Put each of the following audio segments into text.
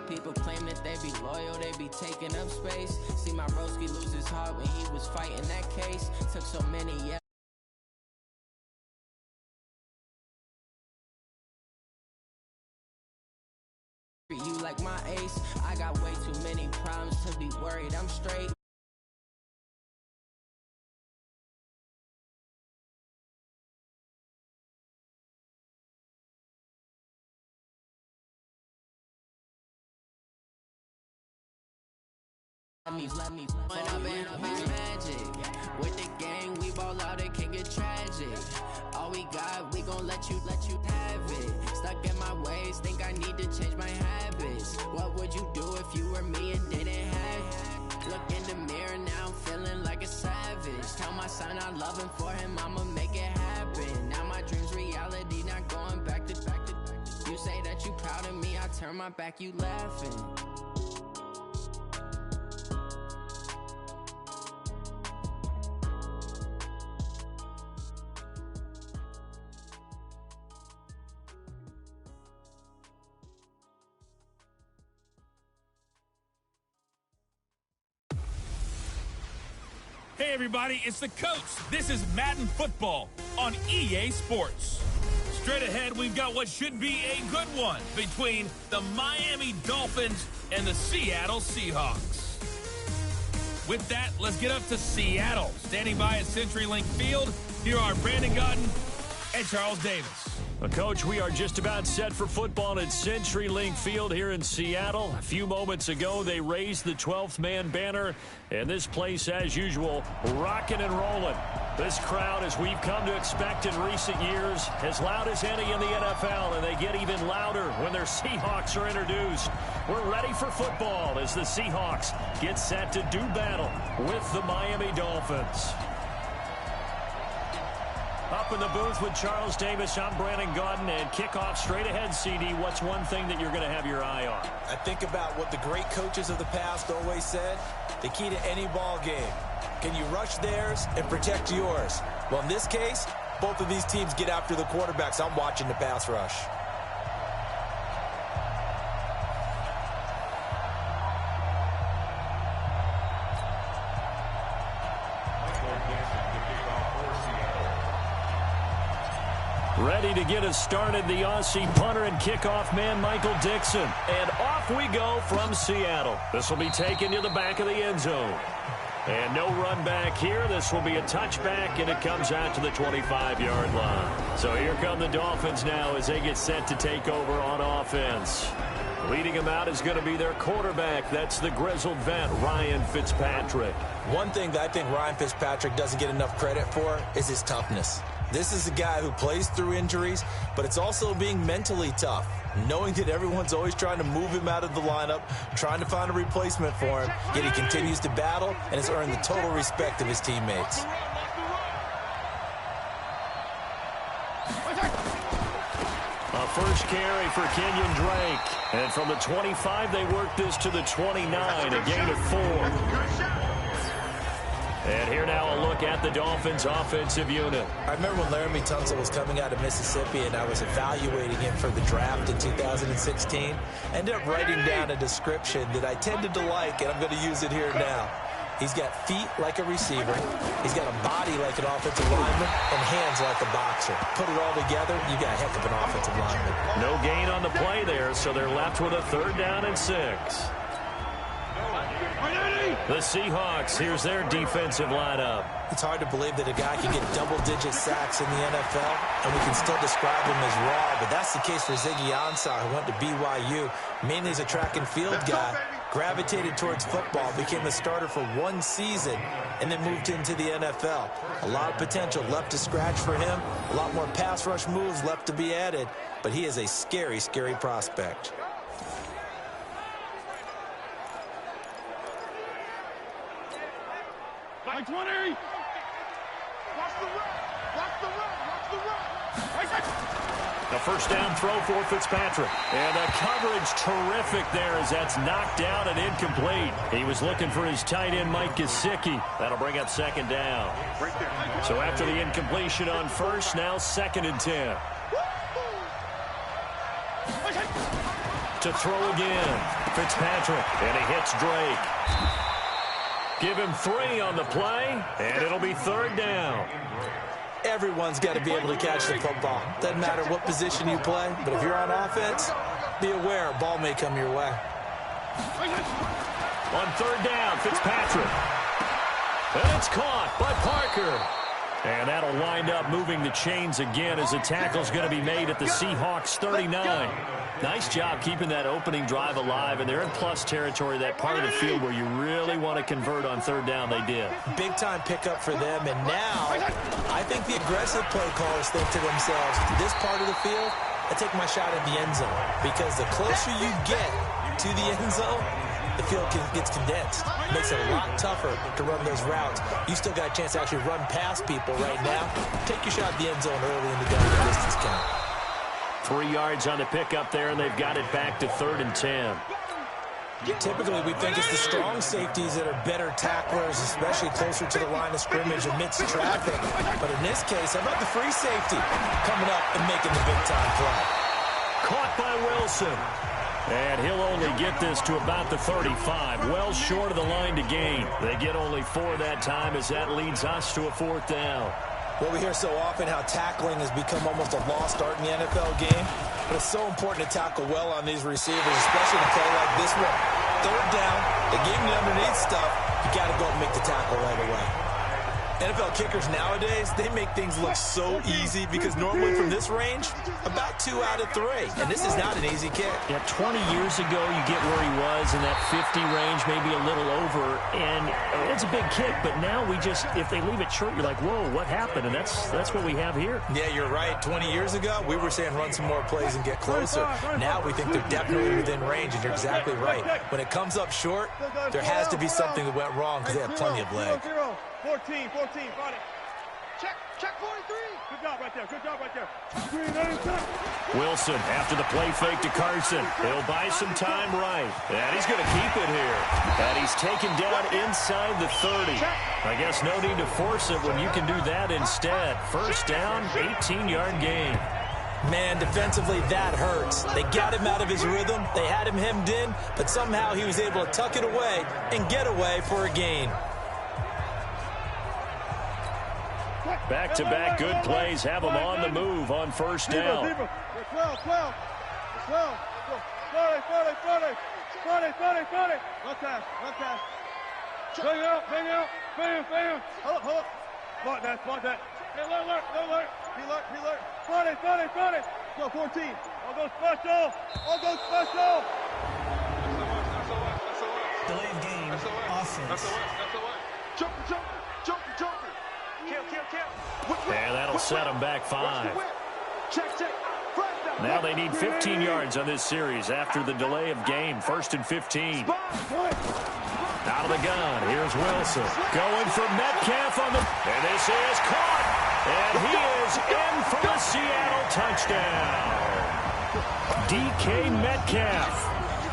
People claim that they be loyal, they be taking up space. See my broski lose his heart when he was fighting that case. Took so many years. You like my ace, I got way too many problems to be worried, I'm straight. Let me when I've been magic. With the gang, we ball out, it can get tragic. All we got, we gon' let you have it. Stuck in my ways, think I need to change my habits. What would you do if you were me and didn't have it? Look in the mirror, now I'm feeling like a savage. Tell my son I love him, for him I'ma make it happen. Now my dream's reality, not going back to. You say that you proud of me, I turn my back, you laughing. Hey everybody, it's the coach. This is Madden Football on EA Sports. Straight ahead, we've got what should be a good one between the Miami Dolphins and the Seattle Seahawks. With that, let's get up to Seattle. Standing by at CenturyLink Field, here are Brandon Gaudin and Charles Davis. Well, Coach, we are just about set for football at CenturyLink Field here in Seattle. A few moments ago, they raised the 12th man banner, and this place, as usual, rocking and rolling. This crowd, as we've come to expect in recent years, as loud as any in the NFL, and they get even louder when their Seahawks are introduced. We're ready for football as the Seahawks get set to do battle with the Miami Dolphins. Up in the booth with Charles Davis, I'm Brandon Gaudin, and kickoff straight ahead, CD. What's one thing that you're going to have your eye on? I think about what the great coaches of the past always said. The key to any ball game. Can you rush theirs and protect yours? Well, in this case, both of these teams get after the quarterbacks. I'm watching the pass rush. Ready to get us started, the Aussie punter and kickoff man, Michael Dixon. And off we go from Seattle. This will be taken to the back of the end zone. And no run back here. This will be a touchback, and it comes out to the 25-yard line. So here come the Dolphins now as they get set to take over on offense. Leading them out is going to be their quarterback. That's the grizzled vet, Ryan Fitzpatrick. One thing that I think Ryan Fitzpatrick doesn't get enough credit for is his toughness. This is a guy who plays through injuries, but it's also being mentally tough, knowing that everyone's always trying to move him out of the lineup, trying to find a replacement for him, yet he continues to battle and has earned the total respect of his teammates. A first carry for Kenyon Drake. And from the 25, they work this to the 29, a gain of 4. And here now a look at the Dolphins' offensive unit. I remember when Laramie Tunsil was coming out of Mississippi and I was evaluating him for the draft in 2016. I ended up writing down a description that I tended to like, and I'm going to use it here now. He's got feet like a receiver. He's got a body like an offensive lineman and hands like a boxer. Put it all together, you got a heck of an offensive lineman. No gain on the play there, so they're left with a 3rd down and 6. The Seahawks, here's their defensive lineup. It's hard to believe that a guy can get double-digit sacks in the NFL, and we can still describe him as raw, but that's the case for Ziggy Ansah, who went to BYU, mainly as a track and field guy, gravitated towards football, became a starter for 1 season, and then moved into the NFL. A lot of potential left to scratch for him, a lot more pass rush moves left to be added, but he is a scary, scary prospect. Like 20. Watch the run. Watch the run. Watch the run. A first down throw for Fitzpatrick. And the coverage terrific there as that's knocked down and incomplete. He was looking for his tight end, Mike Gesicki. That'll bring up 2nd down. So after the incompletion on first, now 2nd and 10. To throw again. Fitzpatrick. And he hits Drake. Give him 3 on the play, and it'll be 3rd down. Everyone's got to be able to catch the football. Doesn't matter what position you play, but if you're on offense, be aware a ball may come your way. On 3rd down, Fitzpatrick. And it's caught by Parker. And that'll wind up moving the chains again as the tackle's going to be made at the Seahawks 39. Nice job keeping that opening drive alive, and they're in plus territory, that part of the field where you really want to convert on 3rd down. They did. Big-time pickup for them, and now I think the aggressive play callers think to themselves, this part of the field, I take my shot at the end zone, because the closer you get to the end zone, the field gets condensed. It makes it a lot tougher to run those routes. You still got a chance to actually run past people right now. Take your shot at the end zone early in the down distance count. 3 yards on the pickup there, and they've got it back to 3rd and 10. Typically, we think it's the strong safeties that are better tacklers, especially closer to the line of scrimmage amidst traffic. But in this case, how about the free safety coming up and making the big-time play? Caught by Wilson. And he'll only get this to about the 35, well short of the line to gain. They get only 4 that time as that leads us to a 4th down. Well, we hear so often how tackling has become almost a lost art in the NFL game. But it's so important to tackle well on these receivers, especially to play like this one. 3rd down, they gave me underneath stuff. You got to go and make the tackle right away. NFL kickers nowadays, they make things look so easy because normally from this range, about 2 out of 3. And this is not an easy kick. Yeah, 20 years ago, you get where he was in that 50 range, maybe a little over, and it's a big kick. But now we just, if they leave it short, you're like, whoa, what happened? And that's what we have here. Yeah, you're right. 20 years ago, we were saying run some more plays and get closer. Now we think they're definitely within range, and you're exactly right. When it comes up short, there has to be something that went wrong because they have plenty of leg. 14, got it. Check 43. Good job right there. Wilson after the play fake to Carson. He'll buy some time right. And he's going to keep it here. And he's taken down inside the 30. I guess no need to force it when you can do that instead. 1st down, 18-yard gain. Man, defensively, that hurts. They got him out of his rhythm. They had him hemmed in, but somehow he was able to tuck it away and get away for a gain. Back-to-back good plays have them on the move on 1st down. 12. 40. One pass. Bring out. Bam. Hold up. Spot that. Hey, alert. He alert. 40. Go 14. I'll go special. Delay of game. Offense. Jumper. And that'll set them back 5. Check. Now they need 15 yards on this series after the delay of game. 1st and 15. Out of the gun. Here's Wilson. Going for Metcalf on the... And this is caught. And he is in for the Seattle touchdown. DK Metcalf.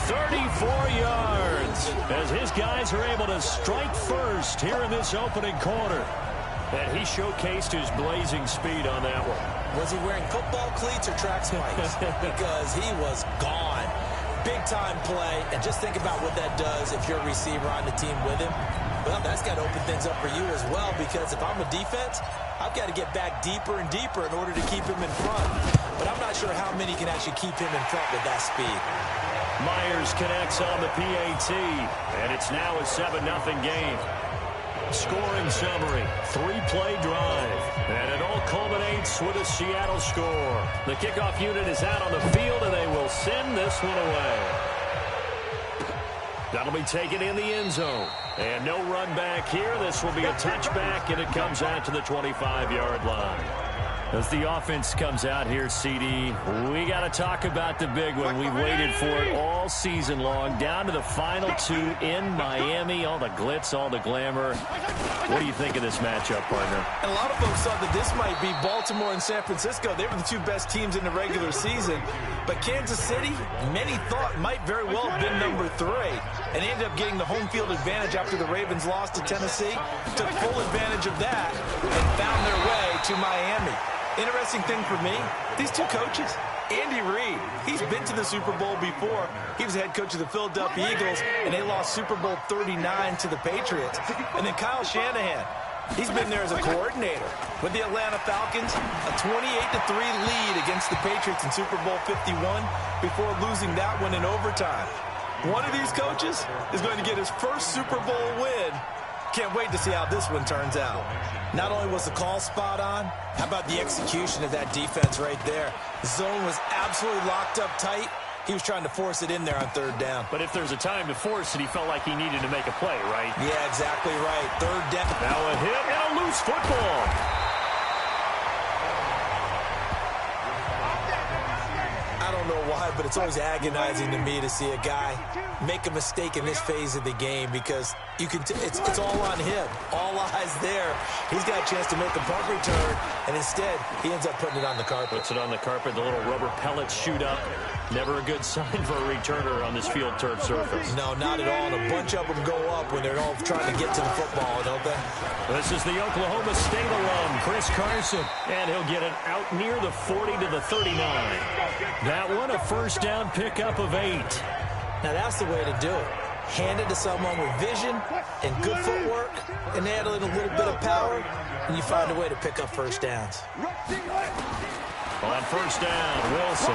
34 yards as his guys are able to strike first here in this opening quarter. And he showcased his blazing speed on that one. Was he wearing football cleats or track spikes? Because he was gone. Big-time play, and just think about what that does if you're a receiver on the team with him. Well, that's got to open things up for you as well, because if I'm a defense, I've got to get back deeper and deeper in order to keep him in front. But I'm not sure how many can actually keep him in front with that speed. Myers connects on the PAT, and it's now a 7-0 game. Scoring summary, 3-play drive, and it all culminates with a Seattle score. The kickoff unit is out on the field, and they will send this one away. That'll be taken in the end zone. And no run back here. This will be a touchback, and it comes out to the 25-yard line. As the offense comes out here, CD, we got to talk about the big one. We've waited for it all season long, down to the final 2 in Miami. All the glitz, all the glamour. What do you think of this matchup, partner? And a lot of folks thought that this might be Baltimore and San Francisco. They were the 2 best teams in the regular season. But Kansas City, many thought might very well have been number 3. And they ended up getting the home field advantage after the Ravens lost to Tennessee. Took full advantage of that and found their way to Miami. Interesting thing for me, these 2 coaches, Andy Reid, he's been to the Super Bowl before. He was head coach of the Philadelphia Eagles, and they lost Super Bowl 39 to the Patriots. And then Kyle Shanahan, he's been there as a coordinator with the Atlanta Falcons, a 28-3 lead against the Patriots in Super Bowl 51 before losing that one in overtime. One of these coaches is going to get his first Super Bowl win. Can't wait to see how this one turns out. Not only was the call spot on, how about the execution of that defense right there? The zone was absolutely locked up tight. He was trying to force it in there on third down. But if there's a time to force it, he felt like he needed to make a play, right? Yeah, exactly right. Third down. Now a hit and a loose football. I don't know why, but it's always agonizing to me to see a guy make a mistake in this phase of the game because you can. It's all on him. All eyes there. He's got a chance to make a punt return, and instead he ends up putting it on the carpet. Puts it on the carpet. The little rubber pellets shoot up. Never a good sign for a returner on this field turf surface. No, not at all. And a bunch of them go up when they're all trying to get to the football, don't they? This is the Oklahoma State alum, Chris Carson. And he'll get it out near the 40 to the 39. That one, a first down pickup of 8. Now, that's the way to do it. Hand it to someone with vision and good footwork, and add a little bit of power, and you find a way to pick up first downs. On first down, Wilson.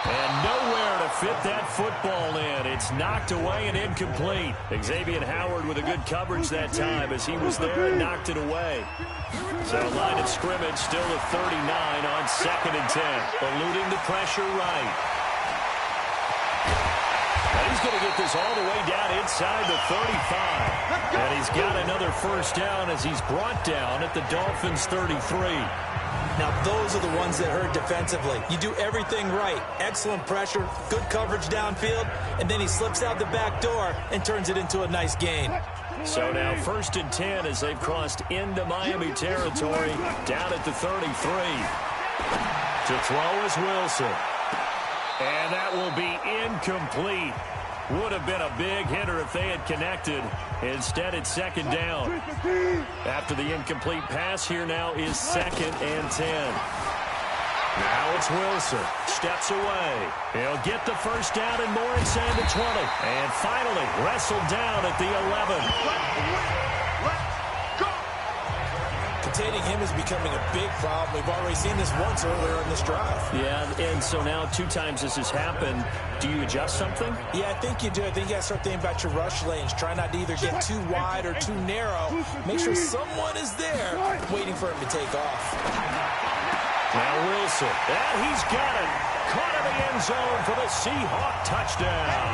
And nowhere to fit that football in. It's knocked away and incomplete. Xavier Howard with a good coverage that time as he was there and knocked it away. So line of scrimmage still at 39 on 2nd and 10. Eluding the pressure right. And he's going to get this all the way down inside the 35. And he's got another first down as he's brought down at the Dolphins' 33. Now, those are the ones that hurt defensively. You do everything right. Excellent pressure, good coverage downfield, and then he slips out the back door and turns it into a nice gain. So now 1st and 10 as they've crossed into Miami territory, down at the 33. To throw is Wilson. And that will be incomplete. Would have been a big hitter if they had connected. Instead, it's 2nd down. After the incomplete pass, here now is 2nd and 10. Now it's Wilson. Steps away. He'll get the first down and more inside the 20. And finally, wrestled down at the 11. Containing him is becoming a big problem. We've already seen this once earlier in this drive. Yeah, and so now 2 times this has happened. Do you adjust something? Yeah, I think you do. I think you got to start thinking about your rush lanes. Try not to either get too wide or too narrow. Make sure someone is there waiting for him to take off. Now Wilson. And he's got it. Caught in the end zone for the Seahawk touchdown.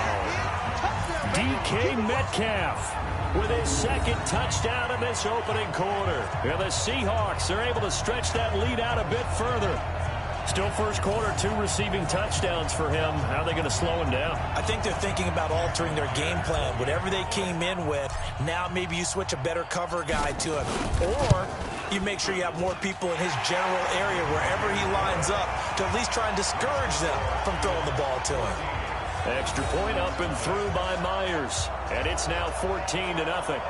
DK Metcalf with his 2nd touchdown in this opening quarter. And the Seahawks are able to stretch that lead out a bit further. Still first quarter, 2 receiving touchdowns for him. How are they going to slow him down? I think they're thinking about altering their game plan. Whatever they came in with, now maybe you switch a better cover guy to him. Or you make sure you have more people in his general area wherever he lines up to at least try and discourage them from throwing the ball to him. Extra point up and through by Myers. And it's now 14-0.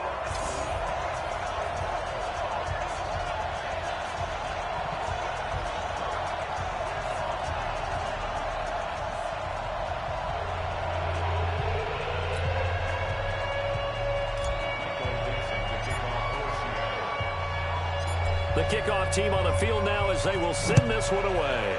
The kickoff team on the field now as they will send this one away.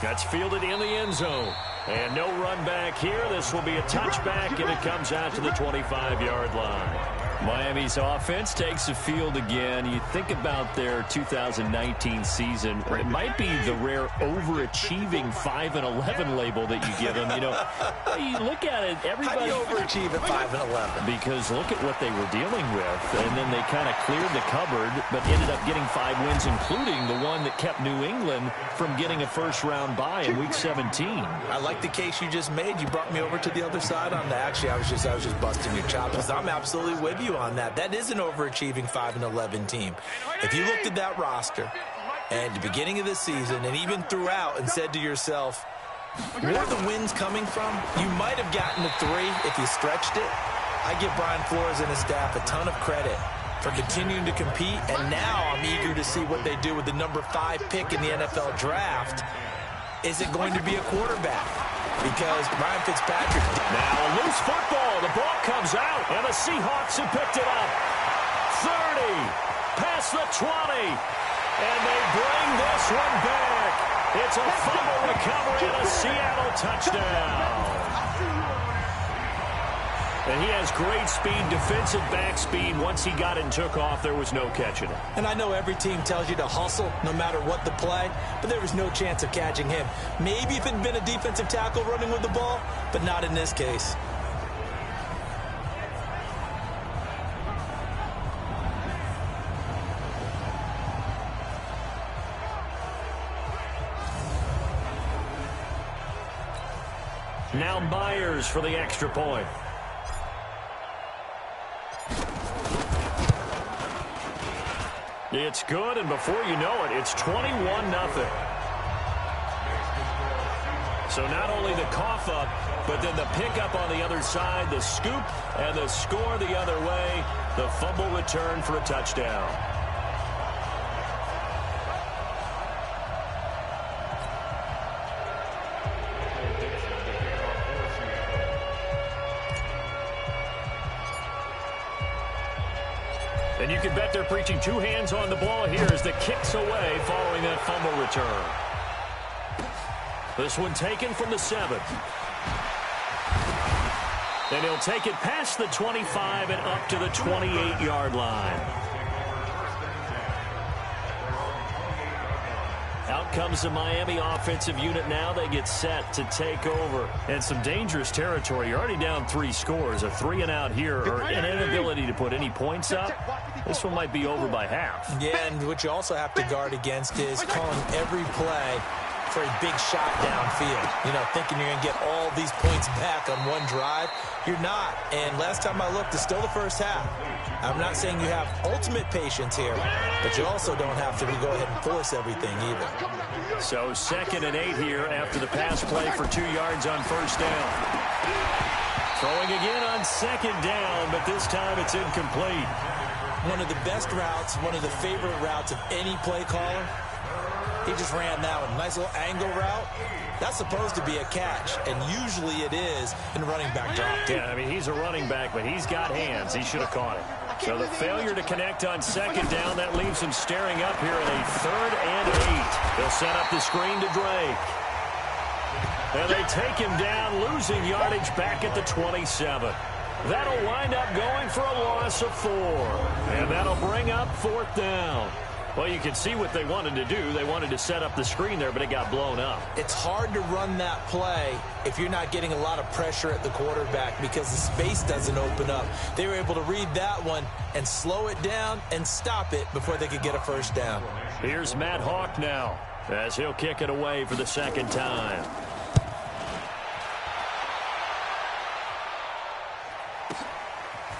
That's fielded in the end zone. And no run back here. This will be a touchback, and it comes out to the 25-yard line. Miami's offense takes the field again. You think about their 2019 season, it might be the rare overachieving 5-11 label that you give them. You know, you look at it, everybody... How do you overachieve at 5-11? Because look at what they were dealing with, and then they kind of cleared the cupboard, but ended up getting 5 wins, including the one that kept New England from getting a first-round bye in Week 17. I like the case you just made. You brought me over to the other side on that. Actually, I was just busting your chops because I'm absolutely with you on that. That is an overachieving 5-11 team. If you looked at that roster at the beginning of the season and even throughout and said to yourself, where are the wins coming from? You might have gotten to 3 if you stretched it. I give Brian Flores and his staff a ton of credit for continuing to compete, and now I'm eager to see what they do with the number 5 pick in the NFL draft. Is it going to be a quarterback? Because Ryan Fitzpatrick... Now a loose football. The ball comes out, and the Seahawks have picked it up. 30, past the 20, and they bring this one back. It's a fumble recovery and a Seattle touchdown. And he has great speed, defensive back speed. Once he got it and took off, there was no catching it. And I know every team tells you to hustle no matter what the play, but there was no chance of catching him. Maybe if it had been a defensive tackle running with the ball, but not in this case. Now Myers for the extra point. It's good, and before you know it, it's 21-0. So not only the cough up, but then the pickup on the other side, the scoop, and the score the other way, the fumble return for a touchdown. And you can bet they're preaching 2 hands on the ball here as the kick's away following that fumble return. This one taken from the 7. And he'll take it past the 25 and up to the 28-yard line. Out comes the Miami offensive unit now. They get set to take over. And some dangerous territory. You're already down 3 scores. A 3-and-out here, or an inability to put any points up. This one might be over by half. Yeah, and what you also have to guard against is calling every play for a big shot downfield. You know, thinking you're going to get all these points back on one drive. You're not. And last time I looked, it's still the first half. I'm not saying you have ultimate patience here, but you also don't have to go ahead and force everything either. So 2nd and 8 here after the pass play for 2 yards on first down. Throwing again on 2nd down, but this time it's incomplete. One of the best routes, one of the favorite routes of any play caller. He just ran that one. Nice little angle route. That's supposed to be a catch, and usually it is in running back drop. Yeah, I mean, he's a running back, but he's got hands. He should have caught it. So the failure to connect on 2nd down, that leaves him staring up here at a 3rd and 8. They'll set up the screen to Drake. And they take him down, losing yardage back at the 27. That'll wind up going for a loss of 4. And that'll bring up 4th down. Well, you can see what they wanted to do. They wanted to set up the screen there, but it got blown up. It's hard to run that play if you're not getting a lot of pressure at the quarterback because the space doesn't open up. They were able to read that one and slow it down and stop it before they could get a first down. Here's Matt Hawk now as he'll kick it away for the 2nd time.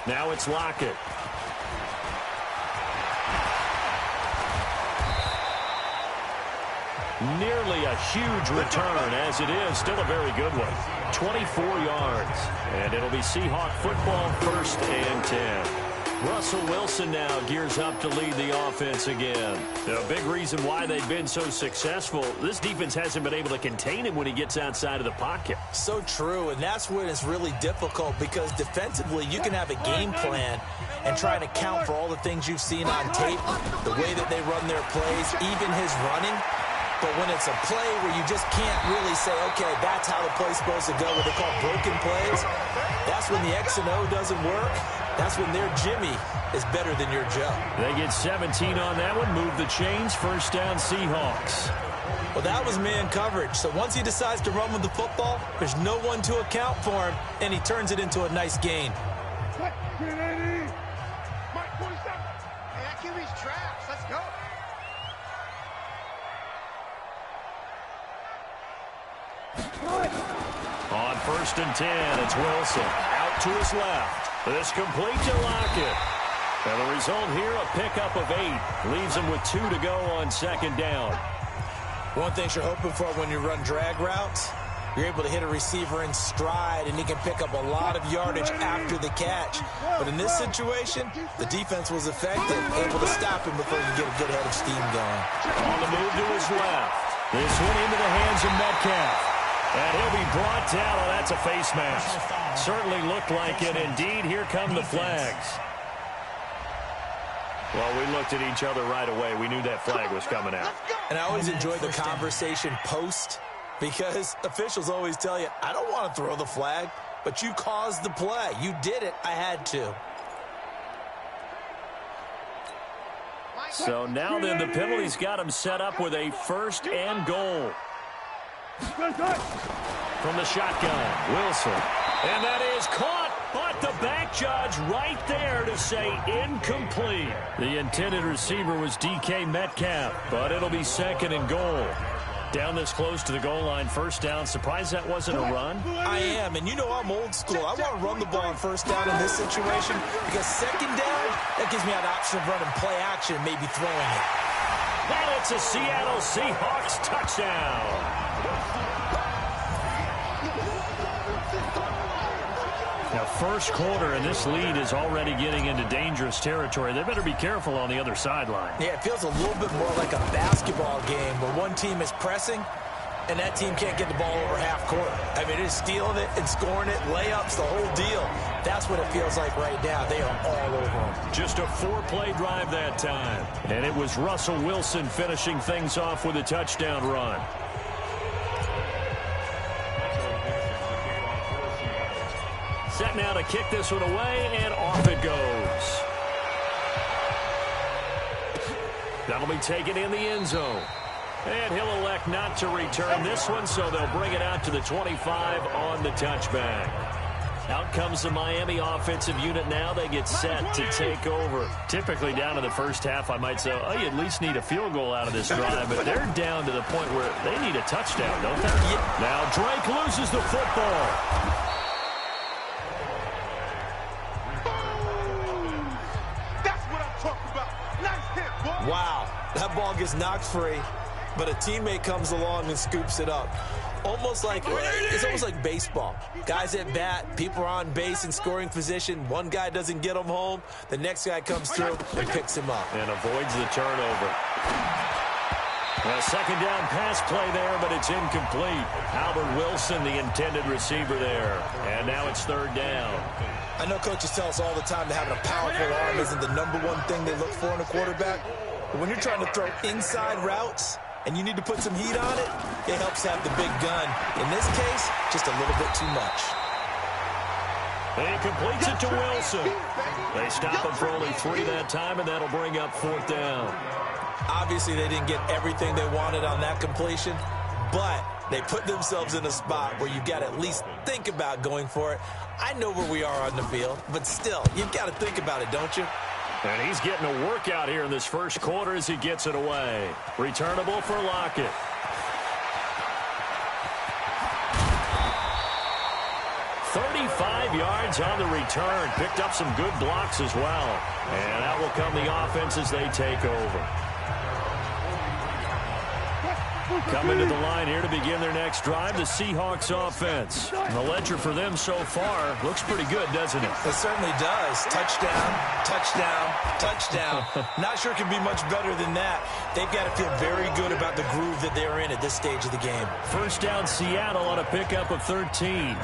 Now it's Lockett. Nearly a huge return, as it is still a very good one. 24 yards. And it'll be Seahawk football, 1st and 10. Russell Wilson now gears up to lead the offense again. A big reason why they've been so successful, this defense hasn't been able to contain him when he gets outside of the pocket. So true, and that's when it's really difficult because defensively you can have a game plan and try to account for all the things you've seen on tape, the way that they run their plays, even his running. But when it's a play where you just can't really say, okay, that's how the play's supposed to go, what they call broken plays, that's when the X and O doesn't work. That's when their Jimmy is better than your Joe. They get 17 on that one, move the chains, 1st down Seahawks. Well, that was man coverage. So once he decides to run with the football, there's no one to account for him, and he turns it into a nice gain. On 1st and 10, it's Wilson. Out to his left. This complete to Lockett. And the result here, a pickup of 8. Leaves him with 2 to go on 2nd down. One thing you're hoping for when you run drag routes, You're able to hit a receiver in stride, and he can pick up a lot of yardage after the catch. But in this situation, the defense was effective, able to stop him before he could get a good head of steam going. On the move to his left. This one into the hands of Metcalf. And he'll be brought down. Oh, that's a face mask. Certainly looked like it. Indeed, here come the flags. Well, we looked at each other right away. We knew that flag was coming out. And I always enjoy the conversation post, because officials always tell you, I don't want to throw the flag, but you caused the play. You did it. I had to. So now then, the penalty's got him set up with a 1st and goal. From the shotgun, Wilson. And that is caught, but the back judge right there to say incomplete. The intended receiver was DK Metcalf, but it'll be 2nd and goal. Down this close to the goal line, 1st down. Surprised that wasn't a run? I am, and you know I'm old school. I want to run the ball on 1st down in this situation, because 2nd down, that gives me an option of running play action, maybe throwing it. And it's a Seattle Seahawks touchdown. Now, 1st quarter, and this lead is already getting into dangerous territory. They better be careful on the other sideline. Yeah, it feels a little bit more like a basketball game where one team is pressing and that team can't get the ball over half court. I mean, it is stealing it and scoring it, layups, the whole deal. That's what it feels like right now. They are all over them. Just a 4-play drive that time. And it was Russell Wilson finishing things off with a touchdown run. Set now to kick this one away, and off it goes. That'll be taken in the end zone. And he'll elect not to return this one, so they'll bring it out to the 25 on the touchback. Out comes the Miami offensive unit now. They get set to take over. Typically down in the 1st half, I might say, oh, you at least need a field goal out of this drive. But they're down to the point where they need a touchdown, don't they? Yeah. Now Drake loses the football. Wow, that ball gets knocked free, but a teammate comes along and scoops it up. It's almost like baseball. Guys at bat, people are on base in scoring position. One guy doesn't get him home. The next guy comes through and picks him up. And avoids the turnover. A 2nd down pass play there, but it's incomplete. Albert Wilson, the intended receiver there. And now it's 3rd down. I know coaches tell us all the time that having a powerful arm isn't the #1 thing they look for in a quarterback. But when you're trying to throw inside routes and you need to put some heat on it, it helps have the big gun. In this case, just a little bit too much. And he completes it to Wilson. They stop him for only 3 that time, and that'll bring up 4th down. Obviously, they didn't get everything they wanted on that completion, but they put themselves in a spot where you've got to at least think about going for it. I know where we are on the field, but still, you've got to think about it, don't you? And he's getting a workout here in this 1st quarter as he gets it away. Returnable for Lockett. "35 yards on the return. Picked up some good blocks as well. And out will come the offense as they take over. Coming to the line here to begin their next drive, the Seahawks offense. And the ledger for them so far looks pretty good, doesn't it? It certainly does. Touchdown, touchdown, touchdown. Not sure it can be much better than that. They've got to feel very good about the groove that they're in at this stage of the game. 1st down, Seattle on a pickup of 13.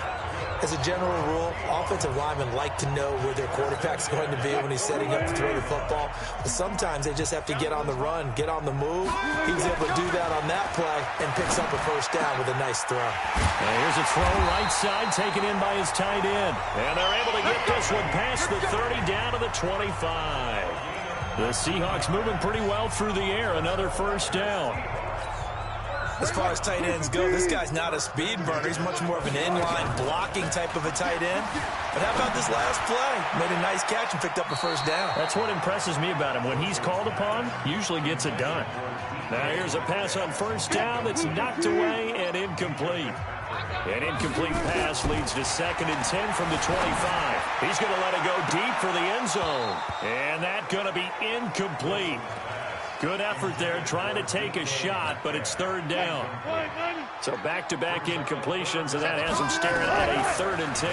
As a general rule, offensive linemen like to know where their quarterback's going to be when he's setting up to throw the football. But sometimes they just have to get on the run, get on the move. He was able to do that on that play and picks up a 1st down with a nice throw. And here's a throw right side taken in by his tight end. And they're able to get this one past the 30 down to the 25. The Seahawks moving pretty well through the air. Another 1st down. As far as tight ends go, this guy's not a speed burner. He's much more of an inline blocking type of a tight end. But how about this last play? Made a nice catch and picked up a 1st down. That's what impresses me about him. When he's called upon, usually gets it done. Now here's a pass on 1st down that's knocked away and incomplete. An incomplete pass leads to 2nd and 10 from the 25. He's going to let it go deep for the end zone. And that's going to be incomplete. Good effort there trying to take a shot, but it's third down. So back-to-back incompletions, and that has them staring at a 3rd and 10.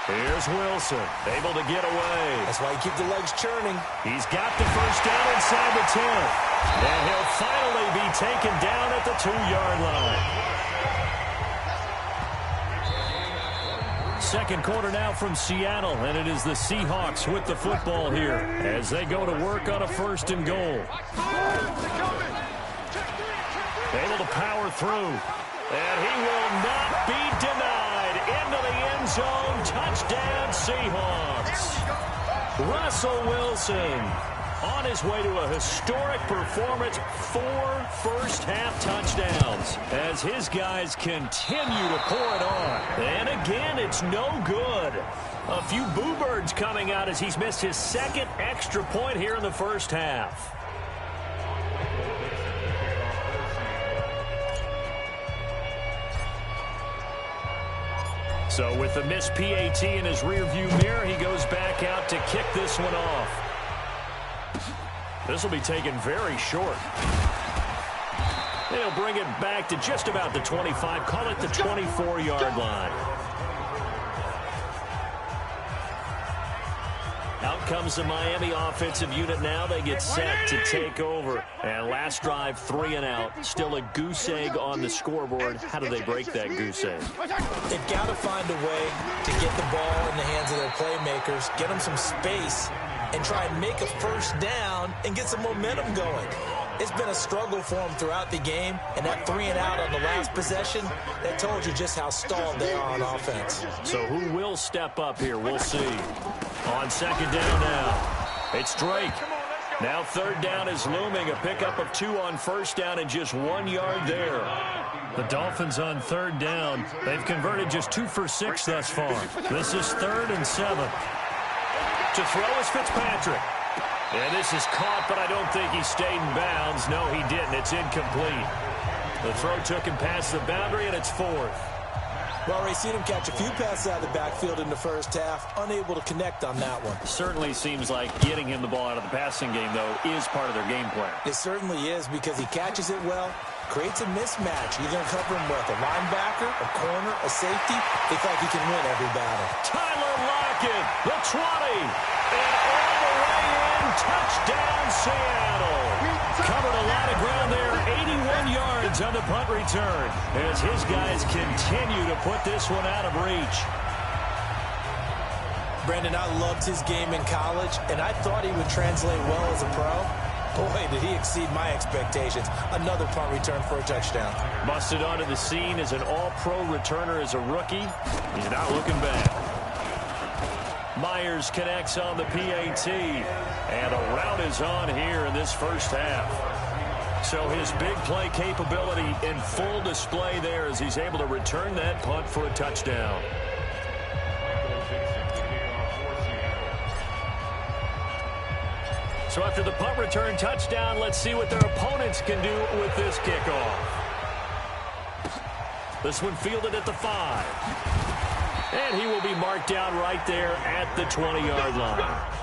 Here's Wilson, able to get away. That's why you keep the legs churning. He's got the first down inside the 10. And he'll finally be taken down at the 2-yard line. Second quarter now from Seattle, and it is the Seahawks with the football here as they go to work on a 1st and goal. Able to power through, and he will not be denied. Into the end zone, touchdown Seahawks. Russell Wilson on his way to a historic performance, 4 first-half touchdowns as his guys continue to pour it on. And again, it's no good. A few boo birds coming out as he's missed his 2nd extra point here in the first half. So with the missed PAT in his rearview mirror, he goes back out to kick this one off. This will be taken very short. They'll bring it back to just about the 25, call it the 24-yard line. Out comes the Miami offensive unit now. They get set to take over. And last drive, 3 and out. Still a goose egg on the scoreboard. How do they break that goose egg? They've got to find a way to get the ball in the hands of their playmakers, get them some space, and try and make a first down and get some momentum going. It's been a struggle for them throughout the game, and that 3 and out on the last possession, that told you just how stalled they are on offense. So who will step up here? We'll see. On 2nd down now, it's Drake. Now 3rd down is looming. A pickup of 2 on 1st down and just 1 yard there. The Dolphins on 3rd down. They've converted just 2 for 6 thus far. This is 3rd and 7. To throw is Fitzpatrick. And this is caught, but I don't think he stayed in bounds. No, he didn't. It's incomplete. The throw took him past the boundary, and it's 4th. Well, already seen him catch a few passes out of the backfield in the first half. Unable to connect on that one. Certainly seems like getting him the ball out of the passing game, though, is part of their game plan. It certainly is because he catches it well, creates a mismatch. You're going to cover him with a linebacker, a corner, a safety. They feel like he can win every battle. Tyler Lockett, the 20, and all the way in, touchdown Seattle. Covered a lot of ground there, 81 yards on the punt return as his guys continue to put this one out of reach. Brandon, I loved his game in college, and I thought he would translate well as a pro. Boy, did he exceed my expectations. Another punt return for a touchdown. Busted onto the scene as an all-pro returner as a rookie. He's not looking back. Myers connects on the PAT, and a rout is on here in this first half. So his big play capability in full display there as he's able to return that punt for a touchdown. So after the punt return touchdown, let's see what their opponents can do with this kickoff. This one fielded at the 5. And he will be marked down right there at the 20-yard line.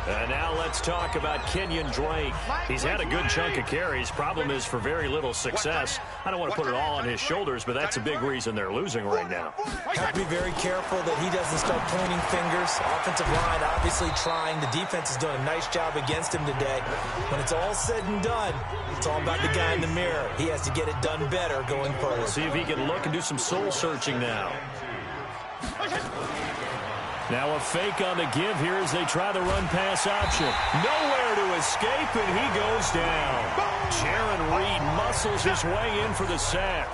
And now let's talk about Kenyon Drake. He's had a good chunk of carries. Problem is for very little success. I don't want to put it all on his shoulders, but that's a big reason they're losing right now. Have to be very careful that he doesn't start pointing fingers. Offensive line obviously trying. The defense is doing a nice job against him today. When it's all said and done, it's all about the guy in the mirror. He has to get it done better going forward. See if he can look and do some soul searching now. Now a fake on the give here as they try the run-pass option. Nowhere to escape, and he goes down. Jaron Reed muscles his way in for the sack.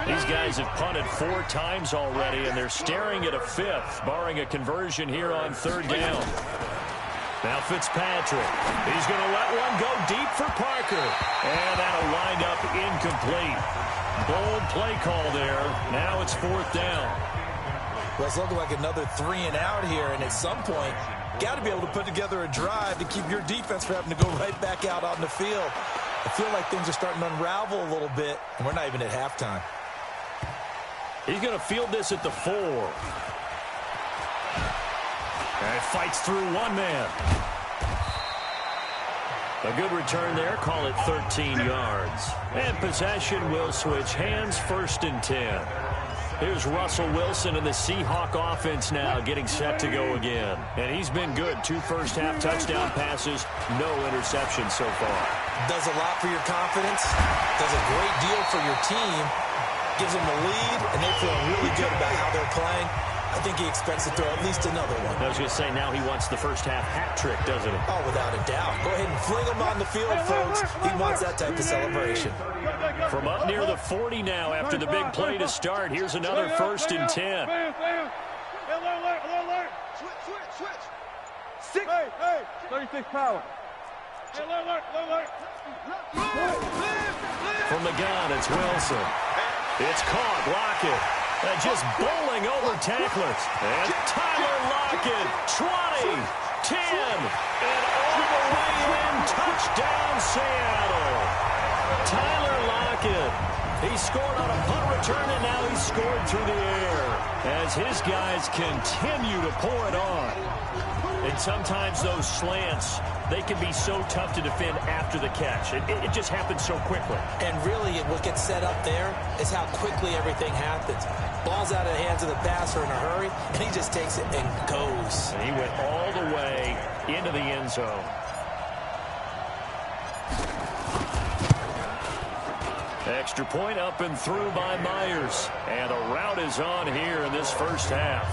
These guys have punted 4 times already, and they're staring at a 5th, barring a conversion here on 3rd down. Now Fitzpatrick. He's going to let one go deep for Parker. And that'll wind up incomplete. Bold play call there. Now it's 4th down. Well, it's looking like another 3 and out here, and at some point, got to be able to put together a drive to keep your defense from having to go right back out on the field. I feel like things are starting to unravel a little bit, and we're not even at halftime. He's going to field this at the 4. And fights through one man. A good return there. Call it 13 yards. And possession will switch hands, 1st and 10. Here's Russell Wilson and the Seahawk offense now getting set to go again. And he's been good. 2 first-half touchdown passes, no interceptions so far. Does a lot for your confidence. Does a great deal for your team. Gives them a lead, and they feel really good about how they're playing. I think he expects to throw at least another one. I was going to say, now he wants the first-half hat trick, doesn't he? Oh, without a doubt. Go ahead and fling him on the field, folks. He wants that type of celebration. From up near the 40 now after the big play to start. Here's another 1st and 10. Switch. 36 power. From the gun, it's Wilson. It's caught. Lockett. Just bowling over tacklers. And Tyler Lockett, 20, 10, and all the way in. Touchdown, Seattle. Tyler Lockett. He scored on a punt return, and now he's scored through the air as his guys continue to pour it on. And sometimes those slants, they can be so tough to defend after the catch. It just happens so quickly. And really, what gets set up there is how quickly everything happens. Ball's out of the hands of the passer in a hurry, and he just takes it and goes. And he went all the way into the end zone. Extra point up and through by Myers. And a rout is on here in this first half.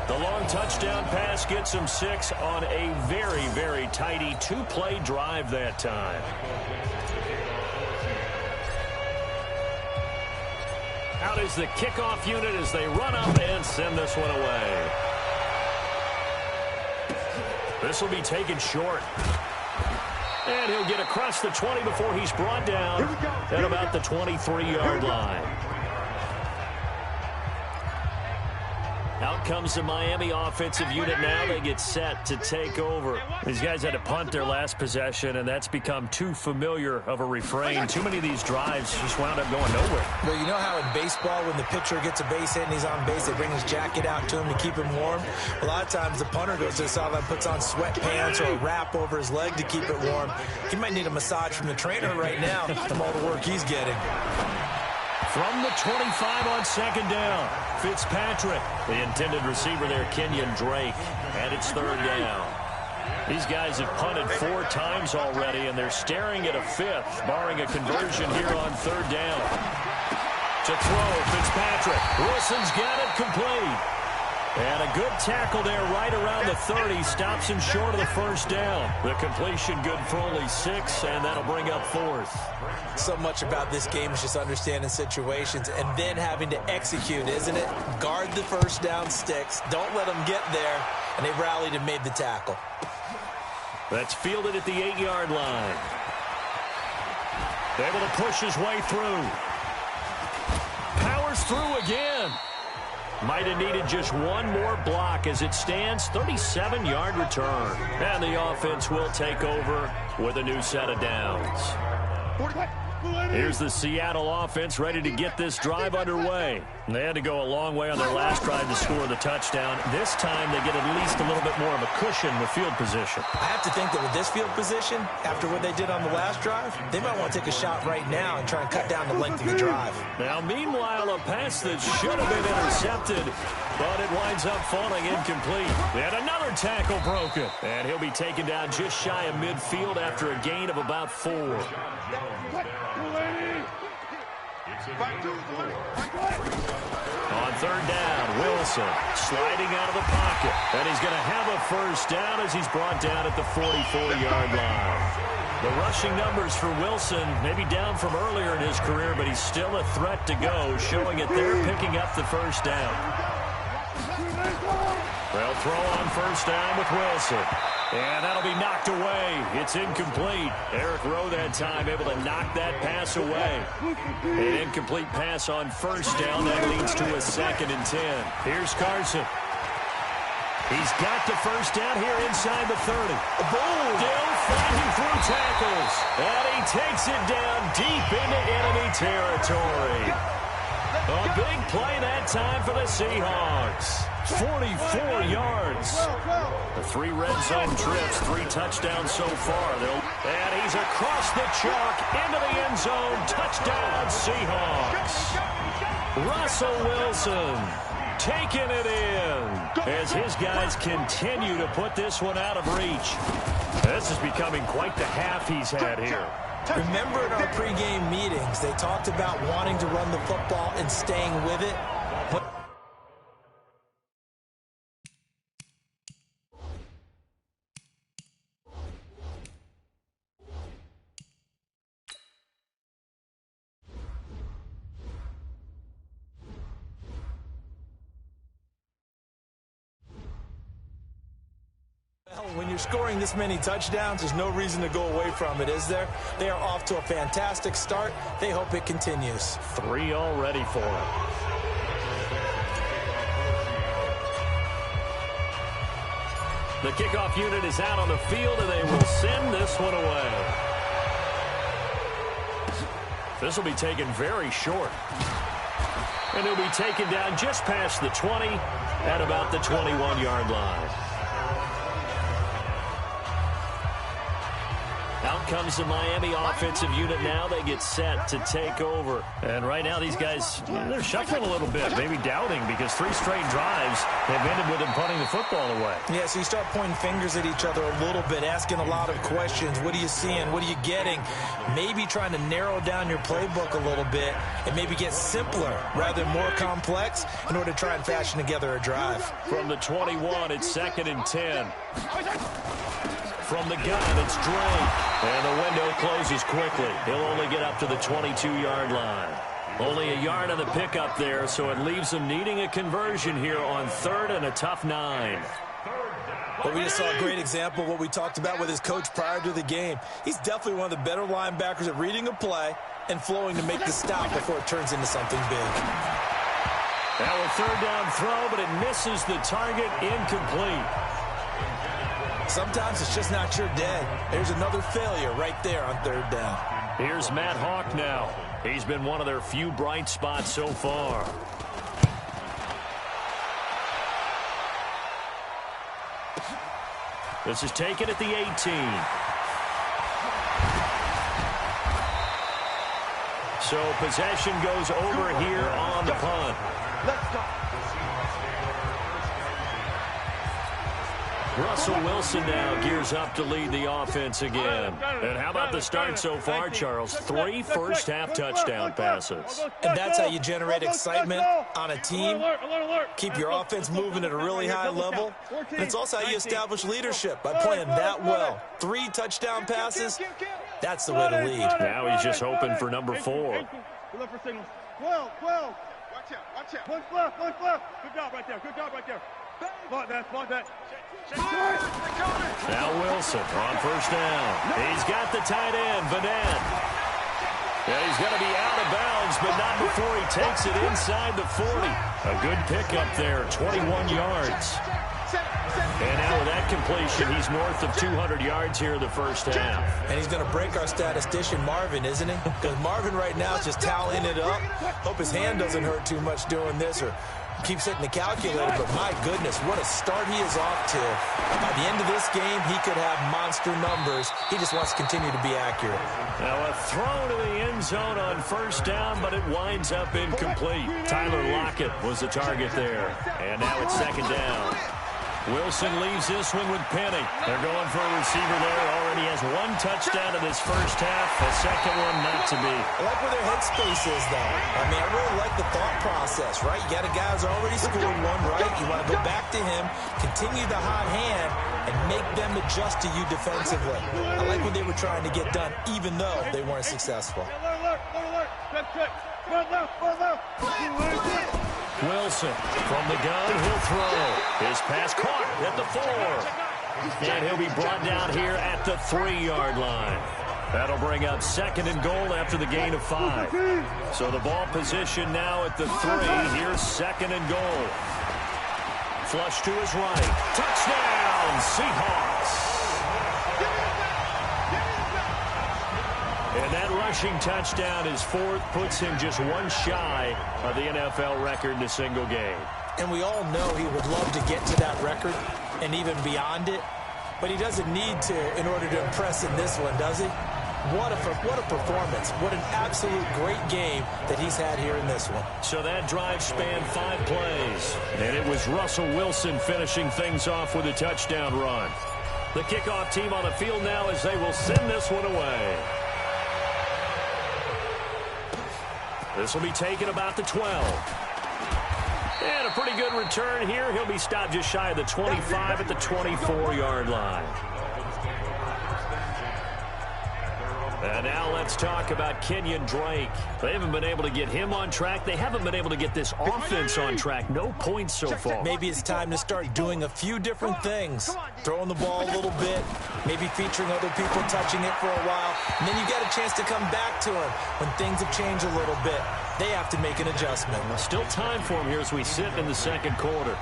The long touchdown pass gets him 6 on a very, very tidy 2-play drive that time. Out is the kickoff unit as they run up and send this one away. This will be taken short. And he'll get across the 20 before he's brought down at about the 23-yard line. Out comes the Miami offensive unit now. They get set to take over. These guys had to punt their last possession, and that's become too familiar of a refrain. Too many of these drives just wound up going nowhere. Well, you know how in baseball, when the pitcher gets a base hit and he's on base, they bring his jacket out to him to keep him warm? A lot of times the punter goes to the sideline, puts on sweatpants or a wrap over his leg to keep it warm. He might need a massage from the trainer right now from all the work he's getting. From the 25 on 2nd down, Fitzpatrick, the intended receiver there, Kenyon Drake, and it's 3rd down. These guys have punted 4 times already, and they're staring at a 5th, barring a conversion here on 3rd down. To throw, Fitzpatrick. Wilson's got it complete. And a good tackle there right around the 30. Stops him short of the 1st down. The completion good for only 6, and that'll bring up 4th. So much about this game is just understanding situations and then having to execute, isn't it? Guard the 1st down sticks. Don't let them get there. And they rallied and made the tackle. That's fielded at the 8-yard line. Able to push his way through. Powers through again. Might have needed just one more block as it stands. 37-yard return. And the offense will take over with a new set of downs. Here's the Seattle offense ready to get this drive underway. They had to go a long way on their last drive to score the touchdown. This time they get at least a little bit more of a cushion with field position. I have to think that with this field position, after what they did on the last drive, they might want to take a shot right now and try and cut down the length of the drive. Now, meanwhile, a pass that should have been intercepted, but it winds up falling incomplete. And another tackle broken. And he'll be taken down just shy of midfield after a gain of about 4. On 3rd down, Wilson sliding out of the pocket. And he's going to have a 1st down as he's brought down at the 44-yard line. The rushing numbers for Wilson may be down from earlier in his career, but he's still a threat to go, showing it there picking up the 1st down. They'll throw on 1st down with Wilson. And that'll be knocked away. It's incomplete. Eric Rowe that time able to knock that pass away. An incomplete pass on 1st down. That leads to a 2nd and 10. Here's Carson. He's got the 1st down here inside the 30. Boom! Still fighting through tackles. And he takes it down deep into enemy territory. A big play that time for the Seahawks. 44 yards. 3 red zone trips, 3 touchdowns so far. And he's across the chalk into the end zone. Touchdown, Seahawks. Russell Wilson taking it in as his guys continue to put this one out of reach. This is becoming quite the half he's had here. Remember in our pregame meetings, they talked about wanting to run the football and staying with it. When you're scoring this many touchdowns, there's no reason to go away from it, is there? They are off to a fantastic start. They hope it continues. 3 already for them. The kickoff unit is out on the field, and they will send this one away. This will be taken very short. And it'll be taken down just past the 20 at about the 21-yard line. Out comes the Miami offensive unit now. They get set to take over. And right now these guys, they're shuffling a little bit, maybe doubting, because 3 straight drives have ended with them punting the football away. Yeah, so you start pointing fingers at each other a little bit, asking a lot of questions. What are you seeing? What are you getting? Maybe trying to narrow down your playbook a little bit and maybe get simpler rather than more complex in order to try and fashion together a drive. From the 21, it's 2nd and 10. From the gun, it's Drake. And the window closes quickly. He'll only get up to the 22-yard line. Only a yard on the pickup there, so it leaves them needing a conversion here on 3rd and a tough 9. Well, we just saw a great example of what we talked about with his coach prior to the game. He's definitely one of the better linebackers at reading a play and flowing to make the stop before it turns into something big. Now a 3rd down throw, but it misses the target, incomplete. Sometimes it's just not your day. There's another failure right there on 3rd down. Here's Matt Hawk now. He's been one of their few bright spots so far. This is taken at the 18. So possession goes over here on the punt. Let's go. Russell Wilson now gears up to lead the offense again. And how about the start so far, Charles? 3 first-half touchdown passes. And that's how you generate excitement on a team. Keep your offense moving at a really high level. And it's also how you establish leadership by playing that well. 3 touchdown passes, that's the way to lead. Now he's just hoping for number 4. 12. Watch out. One left. Good job right there. Spot that. Now Wilson on 1st down. He's got the tight end, Vanette. Yeah, he's going to be out of bounds, but not before he takes it inside the 40. A good pickup there, 21 yards. And now with that completion, he's north of 200 yards here in the first half. And he's going to break our statistician, Marvin, isn't he? Because Marvin right now is just tallying it up. Hope his hand doesn't hurt too much doing this or keeps hitting the calculator, but my goodness, what a start he is off to. By the end of this game, he could have monster numbers. He just wants to continue to be accurate. Now a throw to the end zone on 1st down, but it winds up incomplete. Tyler Lockett was the target there. And now it's 2nd down. Wilson leaves this one with Penny. They're going for a receiver there. Already has 1 touchdown in this first half. A second one not to be. I like where their headspace is, though. I mean, I really like the thought process, right? You got a guy who's already scored 1, right? You want to go back to him, continue the hot hand, and make them adjust to you defensively. I like what they were trying to get done, even though they weren't successful. Wilson from the gun, he'll throw. His pass caught at the 4. And he'll be brought down here at the 3-yard line. That'll bring up 2nd and goal after the gain of 5. So the ball position now at the 3. Here's 2nd and goal. Flush to his right. Touchdown, Seahawks. And that rushing touchdown, his 4th, puts him just 1 shy of the NFL record in a single game. And we all know he would love to get to that record. and even beyond it. But he doesn't need to in order to impress in this one, does he? What a performance. What an absolute great game that he's had here in this one. So that drive spanned 5 plays. And it was Russell Wilson finishing things off with a touchdown run. The kickoff team on the field now as they will send this one away. This will be taken about the 12. And a pretty good return here. He'll be stopped just shy of the 25 at the 24-yard line. And now let's talk about Kenyon Drake. They haven't been able to get him on track. They haven't been able to get this offense on track. No points so far. Maybe it's time to start doing a few different things. Throwing the ball a little bit, maybe featuring other people touching it for a while, and then you get a chance to come back to him when things have changed a little bit. They have to make an adjustment. Well, still time for him here as we sit in the second quarter.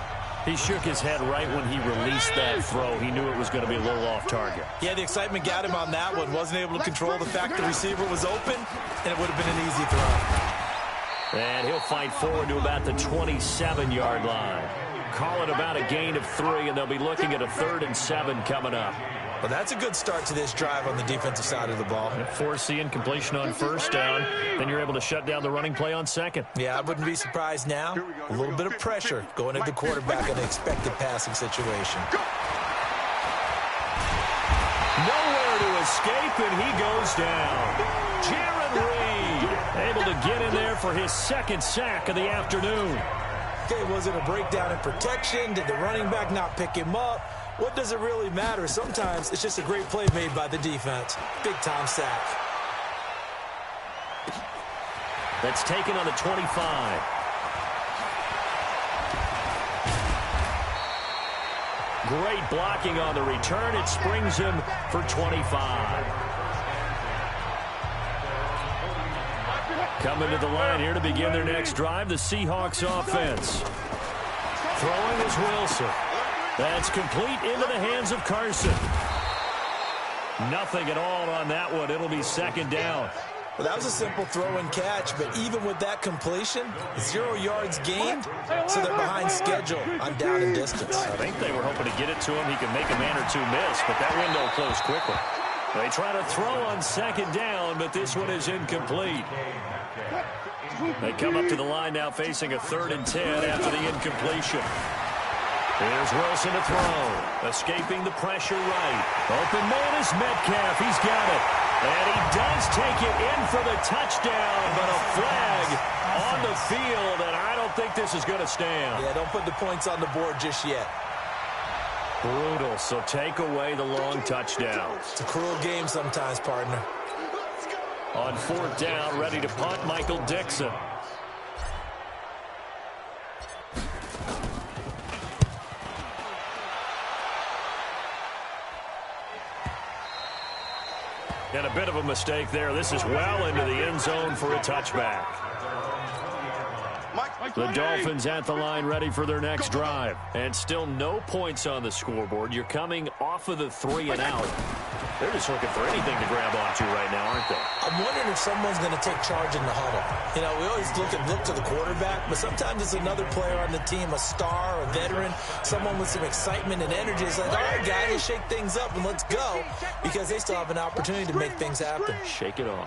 He shook his head right when he released that throw. He knew it was going to be a little off target. Yeah, the excitement got him on that one. Wasn't able to control the fact the receiver was open, and it would have been an easy throw. And he'll fight forward to about the 27-yard line. Call it about a gain of 3, and they'll be looking at a 3rd and 7 coming up. Well, that's a good start to this drive on the defensive side of the ball. Force the incompletion on first down. Then you're able to shut down the running play on second. Yeah, I wouldn't be surprised now. A little bit of pressure going into the quarterback in an expected passing situation. Nowhere to escape, and he goes down. Jaron Reed able to get in there for his 2nd sack of the afternoon. Okay, was it a breakdown in protection? Did the running back not pick him up? What does it really matter? Sometimes it's just a great play made by the defense. Big-time sack. That's taken on the 25. Great blocking on the return. It springs him for 25. Coming to the line here to begin their next drive, the Seahawks offense. Throwing is Wilson. That's complete into the hands of Carson. Nothing at all on that one. It'll be 2nd down. Well, that was a simple throw and catch, but even with that completion, 0 yards gained, so they're behind schedule on down and distance. I think they were hoping to get it to him. He could make a man or 2 miss, but that window closed quickly. They try to throw on 2nd down, but this one is incomplete. They come up to the line now facing a 3rd and 10 after the incompletion. Here's Wilson to throw. Escaping the pressure right. Open man is Metcalf. He's got it. And he does take it in for the touchdown, but a flag on the field, and I don't think this is going to stand. Yeah, don't put the points on the board just yet. Brutal, so take away the long touchdown. It's a cruel game sometimes, partner. On 4th down, ready to punt, Michael Dixon. And a bit of a mistake there. This is well into the end zone for a touchback. The Dolphins at the line ready for their next drive. And still no points on the scoreboard. You're coming off of the 3 and out. They're just looking for anything to grab onto right now, aren't they? I'm wondering if someone's going to take charge in the huddle. You know, we always look to the quarterback, but sometimes it's another player on the team, a star, a veteran, someone with some excitement and energy. It's like, all right, guys, let's shake things up and let's go, because they still have an opportunity to make things happen. Shake it off.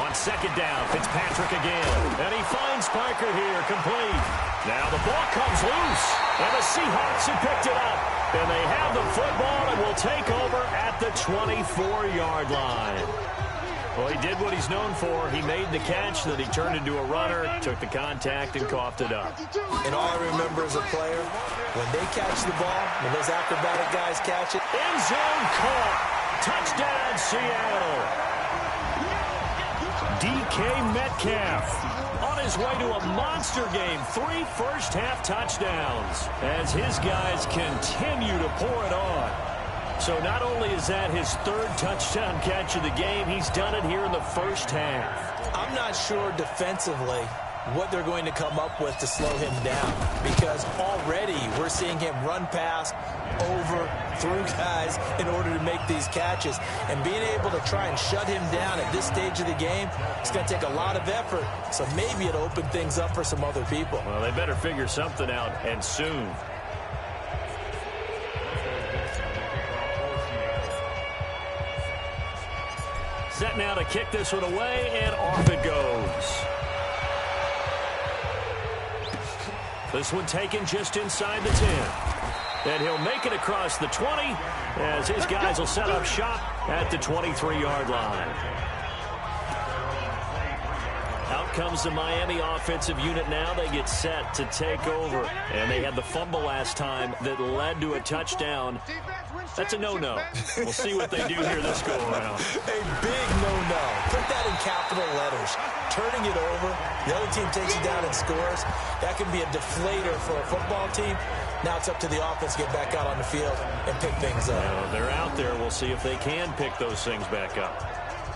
On 2nd down, Fitzpatrick again. And he finds Parker here, complete. Now the ball comes loose, and the Seahawks have picked it up. And they have the football and will take over at the 24-yard line. Well, he did what he's known for. He made the catch, then he turned into a runner, took the contact, and coughed it up. And all I remember as a player, when they catch the ball, when those acrobatic guys catch it. End zone caught. Touchdown, Seattle. DK Metcalf on his way to a monster game. 3 first-half touchdowns as his guys continue to pour it on. So not only is that his 3rd touchdown catch of the game, he's done it here in the first half. I'm not sure defensively what they're going to come up with to slow him down, because already we're seeing him run past, over, through guys in order to make these catches. And being able to try and shut him down at this stage of the game, it's going to take a lot of effort. So maybe it'll open things up for some other people. Well, they better figure something out, and soon. set now to kick this one away, and off it goes. This one taken just inside the 10. And he'll make it across the 20 as his guys will set up shop at the 23-yard line. Out comes the Miami offensive unit now. They get set to take over. And they had the fumble last time that led to a touchdown. That's a no-no. We'll see what they do here this go-around. A big no-no. Put that in capital letters. Turning it over, the other team takes it down and scores. That can be a deflator for a football team. Now it's up to the offense to get back out on the field and pick things up. Well, they're out there. We'll see if they can pick those things back up.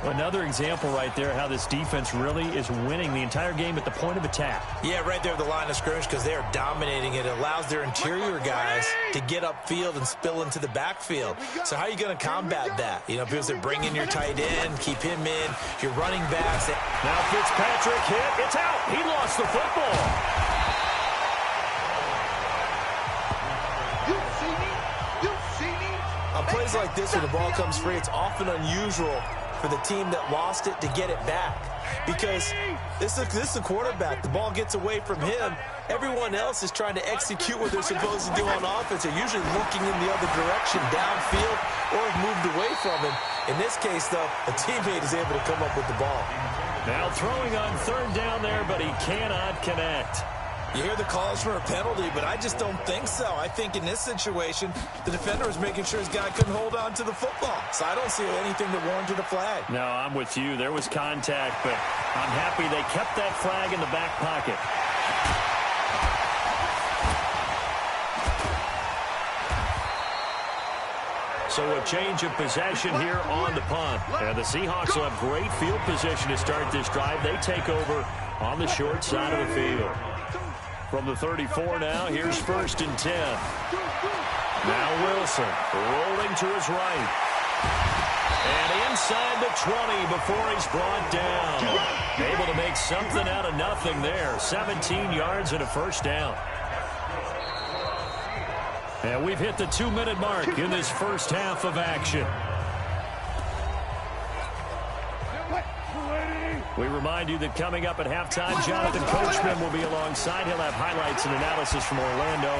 Another example right there how this defense really is winning the entire game at the point of attack. Yeah, right there at the line of scrimmage because they are dominating it. It allows their interior guys to get upfield and spill into the backfield. So how are you going to combat that? You know, because they're bringing your tight end, keep him in, your running backs. Now Fitzpatrick hit. It's out. He lost the football. On plays like this where the ball comes free, it's often unusual for the team that lost it to get it back. Because this is the quarterback. The ball gets away from him. Everyone else is trying to execute what they're supposed to do on offense. They're usually looking in the other direction, downfield, or have moved away from him. In this case, though, a teammate is able to come up with the ball. Now throwing on third down there, but he cannot connect. You hear the calls for a penalty, but I just don't think so. I think in this situation, the defender was making sure his guy couldn't hold on to the football. So I don't see anything that warranted a flag. No, I'm with you. There was contact, but I'm happy they kept that flag in the back pocket. So a change of possession here on the punt. And the Seahawks will have great field position to start this drive. They take over on the short side of the field. From the 34 now, here's 1st and 10. Now Wilson rolling to his right. And inside the 20 before he's brought down. Able to make something out of nothing there. 17 yards and a first down. And we've hit the 2-minute mark in this first half of action. We remind you that coming up at halftime, Jonathan Coachman will be alongside. He'll have highlights and analysis from Orlando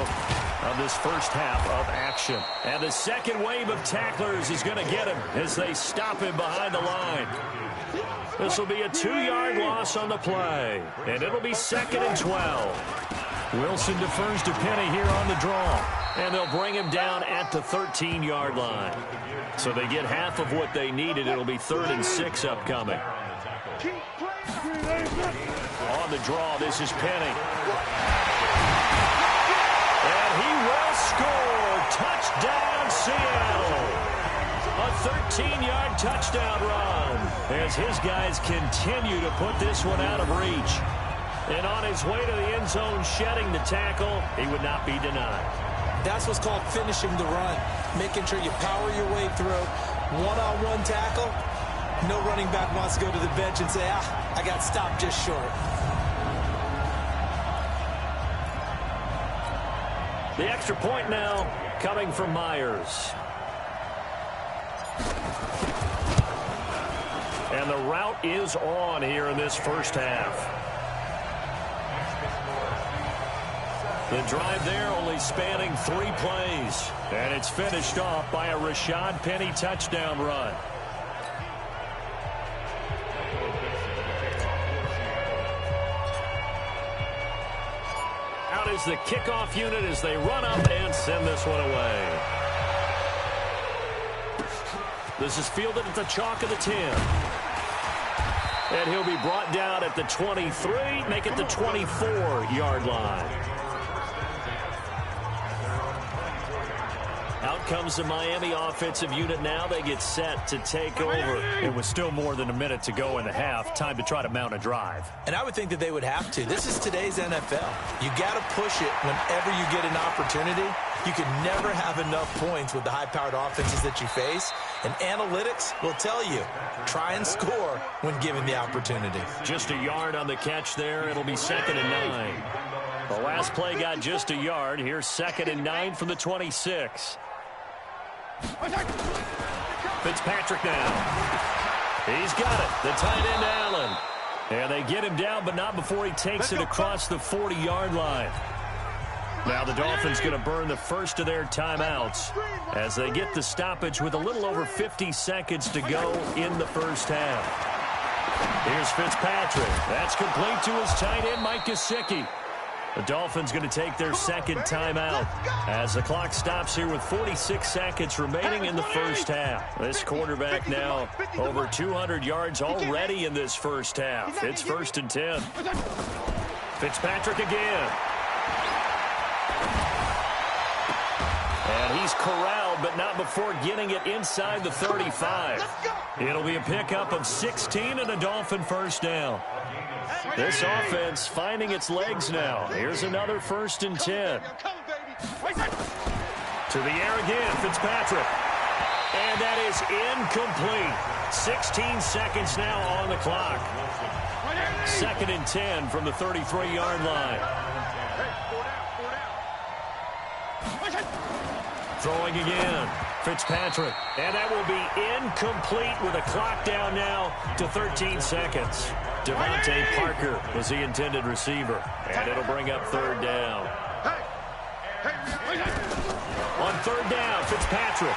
of this first half of action. And the second wave of tacklers is going to get him as they stop him behind the line. This will be a 2-yard loss on the play. And it'll be 2nd and 12. Wilson defers to Penny here on the draw. And they'll bring him down at the 13-yard line. So they get half of what they needed. It'll be 3rd and 6 upcoming. On the draw, this is Penny. And he will score. Touchdown, Seattle. A 13-yard touchdown run as his guys continue to put this one out of reach. And on his way to the end zone, shedding the tackle, he would not be denied. That's what's called finishing the run, making sure you power your way through. One-on-one tackle. No running back wants to go to the bench and say, I got stopped just short. The extra point now coming from Myers. And the route is on here in this first half. The drive there only spanning 3 plays. And it's finished off by a Rashad Penny touchdown run. Out is the kickoff unit as they run up and send this one away. This is fielded at the chalk of the 10. And he'll be brought down at the 23, make it the 24-yard line. Out comes the Miami offensive unit now. They get set to take over. It was still more than a minute to go in the half. Time to try to mount a drive. And I would think that they would have to. This is today's NFL. You got to push it whenever you get an opportunity. You can never have enough points with the high-powered offenses that you face. And analytics will tell you, try and score when given the opportunity. Just a yard on the catch there. It'll be 2nd and 9. The last play got just a yard. Here's 2nd and 9 from the 26. Fitzpatrick now. He's got it. The tight end, Allen. And they get him down, but not before he takes it across the 40-yard line. Now the Dolphins going to burn the first of their timeouts as they get the stoppage with a little over 50 seconds to go in the first half. Here's Fitzpatrick. That's complete to his tight end, Mike Gesicki. The Dolphins going to take their second timeout as the clock stops here with 46 seconds remaining in the first half. This quarterback now over 200 yards already in this first half. It's 1st and 10. Fitzpatrick again. And he's corralled, but not before getting it inside the 35. It'll be a pickup of 16 and a Dolphin first down. This offense finding its legs now. Here's another 1st and 10. To the air again, Fitzpatrick. And that is incomplete. 16 seconds now on the clock. 2nd and 10 from the 33-yard line. Throwing again, Fitzpatrick. And that will be incomplete with a clock down now to 13 seconds. Devontae Parker was the intended receiver. And it'll bring up 3rd down. On 3rd down, Fitzpatrick.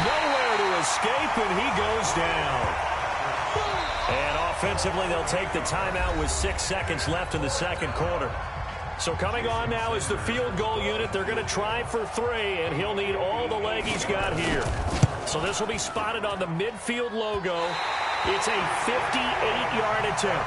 Nowhere to escape, and he goes down. And offensively, they'll take the timeout with 6 seconds left in the second quarter. So coming on now is the field goal unit. They're going to try for 3, and he'll need all the leg he's got here. So this will be spotted on the midfield logo. It's a 58-yard attempt.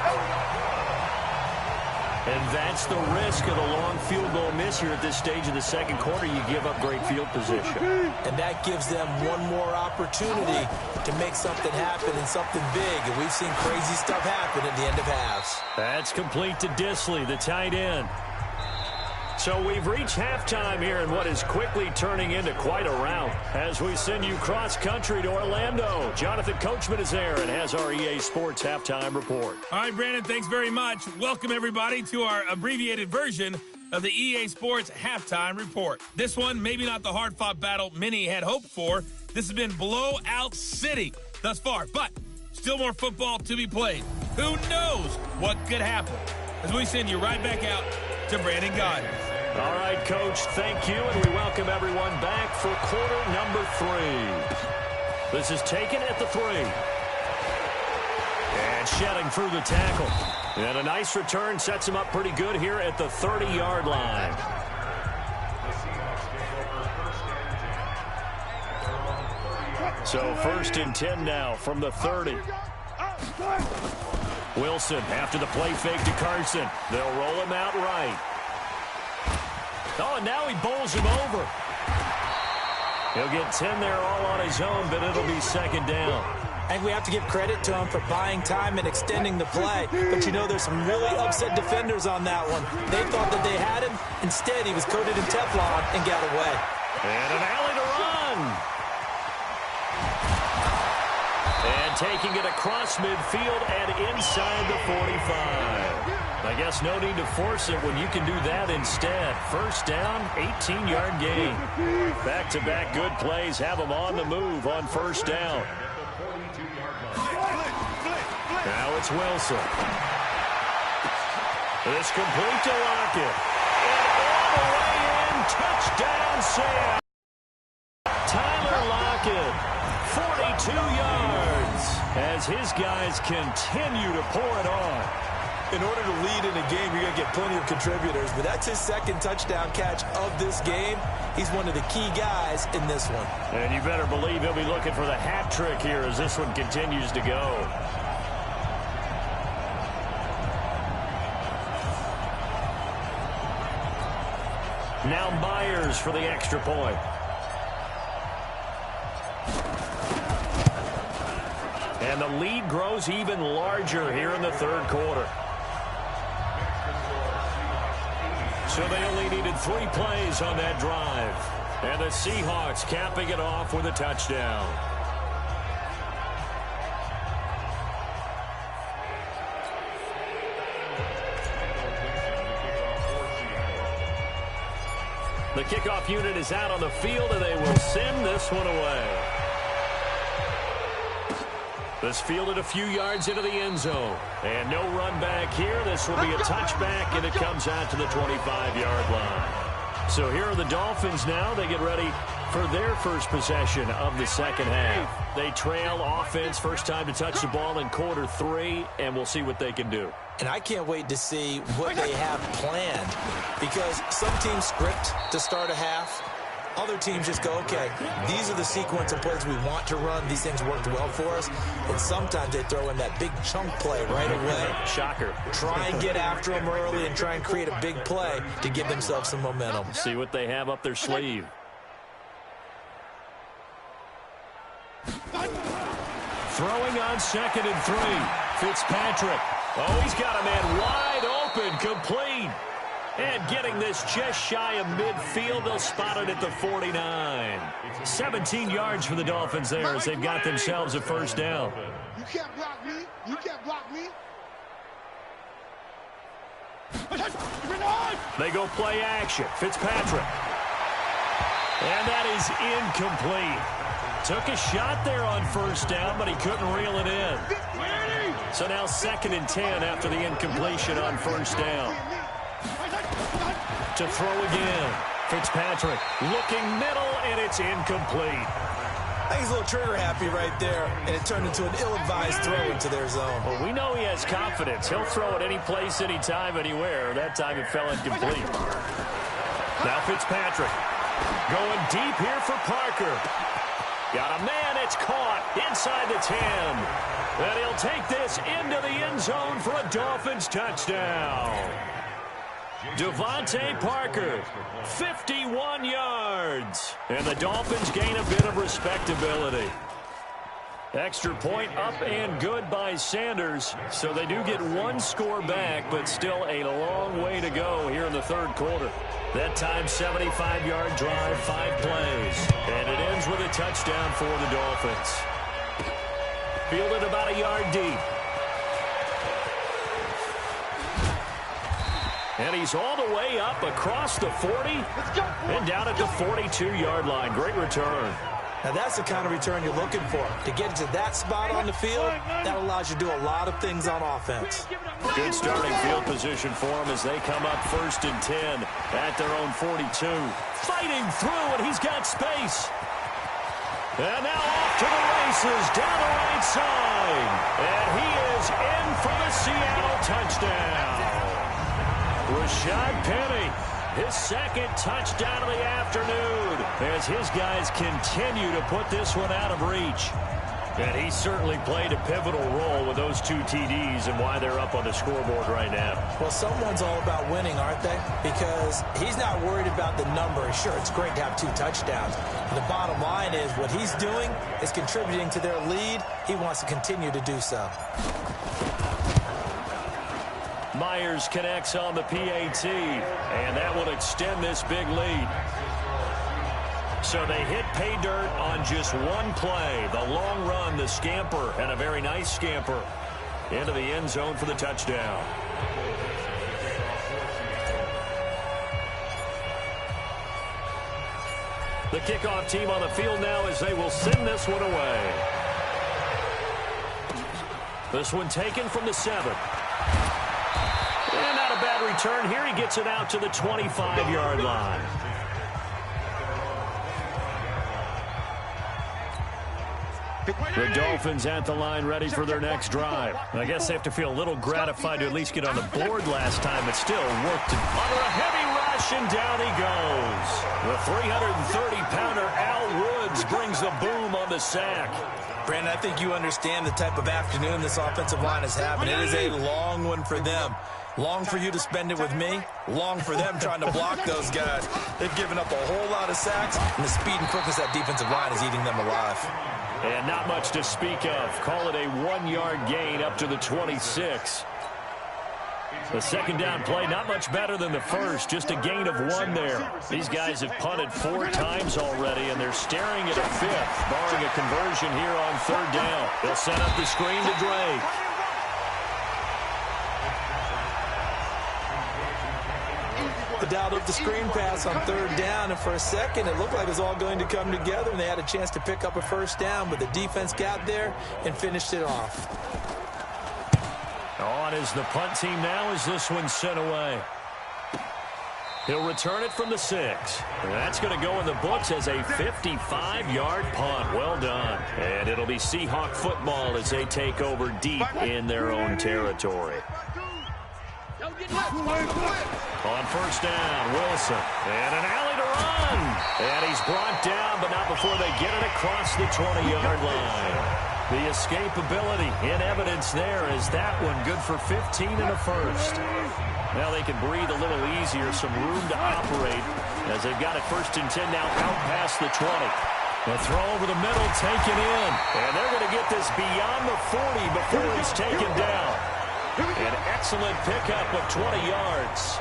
And that's the risk of the long field goal miss here at this stage of the second quarter. You give up great field position. And that gives them one more opportunity to make something happen and something big. And we've seen crazy stuff happen at the end of halves. That's complete to Disley, the tight end. So we've reached halftime here in what is quickly turning into quite a rout as we send you cross-country to Orlando. Jonathan Coachman is there and has our EA Sports halftime report. All right, Brandon, thanks very much. Welcome, everybody, to our abbreviated version of the EA Sports halftime report. This one, maybe not the hard-fought battle many had hoped for. This has been blowout city thus far, but still more football to be played. Who knows what could happen? As we send you right back out to Brandon Gaudin. All right, Coach, thank you, and we welcome everyone back for quarter number 3. This is taken at the 3. And shedding through the tackle. And a nice return sets him up pretty good here at the 30-yard line. So 1st and 10 now from the 30. Wilson after the play fake to Carson. They'll roll him out right. Oh, and now he bowls him over. He'll get 10 there all on his own, but it'll be 2nd down. I think we have to give credit to him for buying time and extending the play. But, you know, there's some really upset defenders on that one. They thought that they had him. Instead, he was coated in Teflon and got away. And an alley to run. And taking it across midfield and inside the 45. I guess no need to force it when you can do that instead. 1st down, 18-yard gain. Back-to-back good plays have them on the move on 1st down. Now it's Wilson. It's complete to Lockett. And all the way in, touchdown Sam. Tyler Lockett, 42 yards, as his guys continue to pour it on. In order to lead in a game, you're going to get plenty of contributors, but that's his 2nd touchdown catch of this game. He's one of the key guys in this one. And you better believe he'll be looking for the hat trick here as this one continues to go. Now Myers for the extra point. And the lead grows even larger here in the 3rd quarter. So they only needed 3 plays on that drive. And the Seahawks capping it off with a touchdown. The kickoff unit is out on the field, and they will send this one away. This fielded a few yards into the end zone. And no run back here. This will be a touchback, and it comes out to the 25-yard line. So here are the Dolphins now. They get ready for their first possession of the second half. They trail offense, first time to touch the ball in quarter 3, and we'll see what they can do. And I can't wait to see what they have planned, because some teams script to start a half. Other teams just go, okay, these are the sequence of plays we want to run. These things worked well for us. And sometimes they throw in that big chunk play right away. Shocker. Try and get after them early and try and create a big play to give themselves some momentum. See what they have up their sleeve. Throwing on 2nd and 3. Fitzpatrick. Oh, he's got a man wide open, complete. And getting this just shy of midfield, they'll spot it at the 49. 17 yards for the Dolphins there as they've got themselves a first down. You can't block me. You can't block me. They go play action. Fitzpatrick. And that is incomplete. Took a shot there on first down, but he couldn't reel it in. So now 2nd and 10 after the incompletion on first down. To throw again. Fitzpatrick looking middle, and it's incomplete. I think he's a little trigger happy right there, and it turned into an ill-advised throw into their zone. Well, we know he has confidence. He'll throw it any place, anytime, anywhere. That time it fell incomplete. Now Fitzpatrick going deep here for Parker. Got a man, it's caught inside the 10. And he'll take this into the end zone for a Dolphins touchdown. Devontae Parker, 51 yards. And the Dolphins gain a bit of respectability. Extra point up and good by Sanders. So they do get one score back, but still a long way to go here in the third quarter. That time, 75-yard drive, 5 plays. And it ends with a touchdown for the Dolphins. Fielded about a yard deep. And he's all the way up across the 40 and down at the 42-yard line. Great return. Now, that's the kind of return you're looking for. To get to that spot on the field, that allows you to do a lot of things on offense. Good starting field position for them as they come up 1st and 10 at their own 42. Fighting through, and he's got space. And now off to the races down the right side. And he is in for the Seattle touchdown. Rashad Penny, his second touchdown of the afternoon as his guys continue to put this one out of reach. And he certainly played a pivotal role with those 2 TDs and why they're up on the scoreboard right now. Well, someone's all about winning, aren't they? Because he's not worried about the number. Sure, it's great to have 2 touchdowns. But the bottom line is what he's doing is contributing to their lead. He wants to continue to do so. Myers connects on the PAT, and that will extend this big lead. So they hit pay dirt on just one play. The long run, the scamper, and a very nice scamper into the end zone for the touchdown. The kickoff team on the field now as they will send this one away. This one taken from the 7. And not a bad return here. He gets it out to the 25-yard line. The Dolphins at the line ready for their next drive. I guess they have to feel a little gratified to at least get on the board last time, but still worked under a heavy rush, and down he goes. The 330-pounder Al Woods brings the boom on the sack. Brandon, I think you understand the type of afternoon this offensive line is having. It is a long one for them. Long for you to spend it with me. Long for them trying to block those guys. They've given up a whole lot of sacks, and the speed and quickness of that defensive line is eating them alive. And not much to speak of. Call it a 1-yard gain up to the 26. The second down play, not much better than the first. Just a gain of 1 there. These guys have punted 4 times already, and they're staring at a 5th, barring a conversion here on 3rd down. They'll set up the screen to Drake. Now, the up the screen pass on 3rd down, and for a second it looked like it was all going to come together, and they had a chance to pick up a 1st down, but the defense got there and finished it off. On is the punt team now as this one's sent away. He'll return it from the 6. And that's going to go in the books as a 55-yard punt. Well done. And it'll be Seahawk football as they take over deep in their own territory. On 1st down, Wilson. And an alley to run. And he's brought down, but not before they get it across the 20-yard line. The escapability in evidence there as that one good for 15 and a 1st. Now they can breathe a little easier, some room to operate as they've got it 1st and 10 now out past the 20. The throw over the middle taken in, and they're going to get this beyond the 40 before he's taken down. An excellent pickup of 20 yards.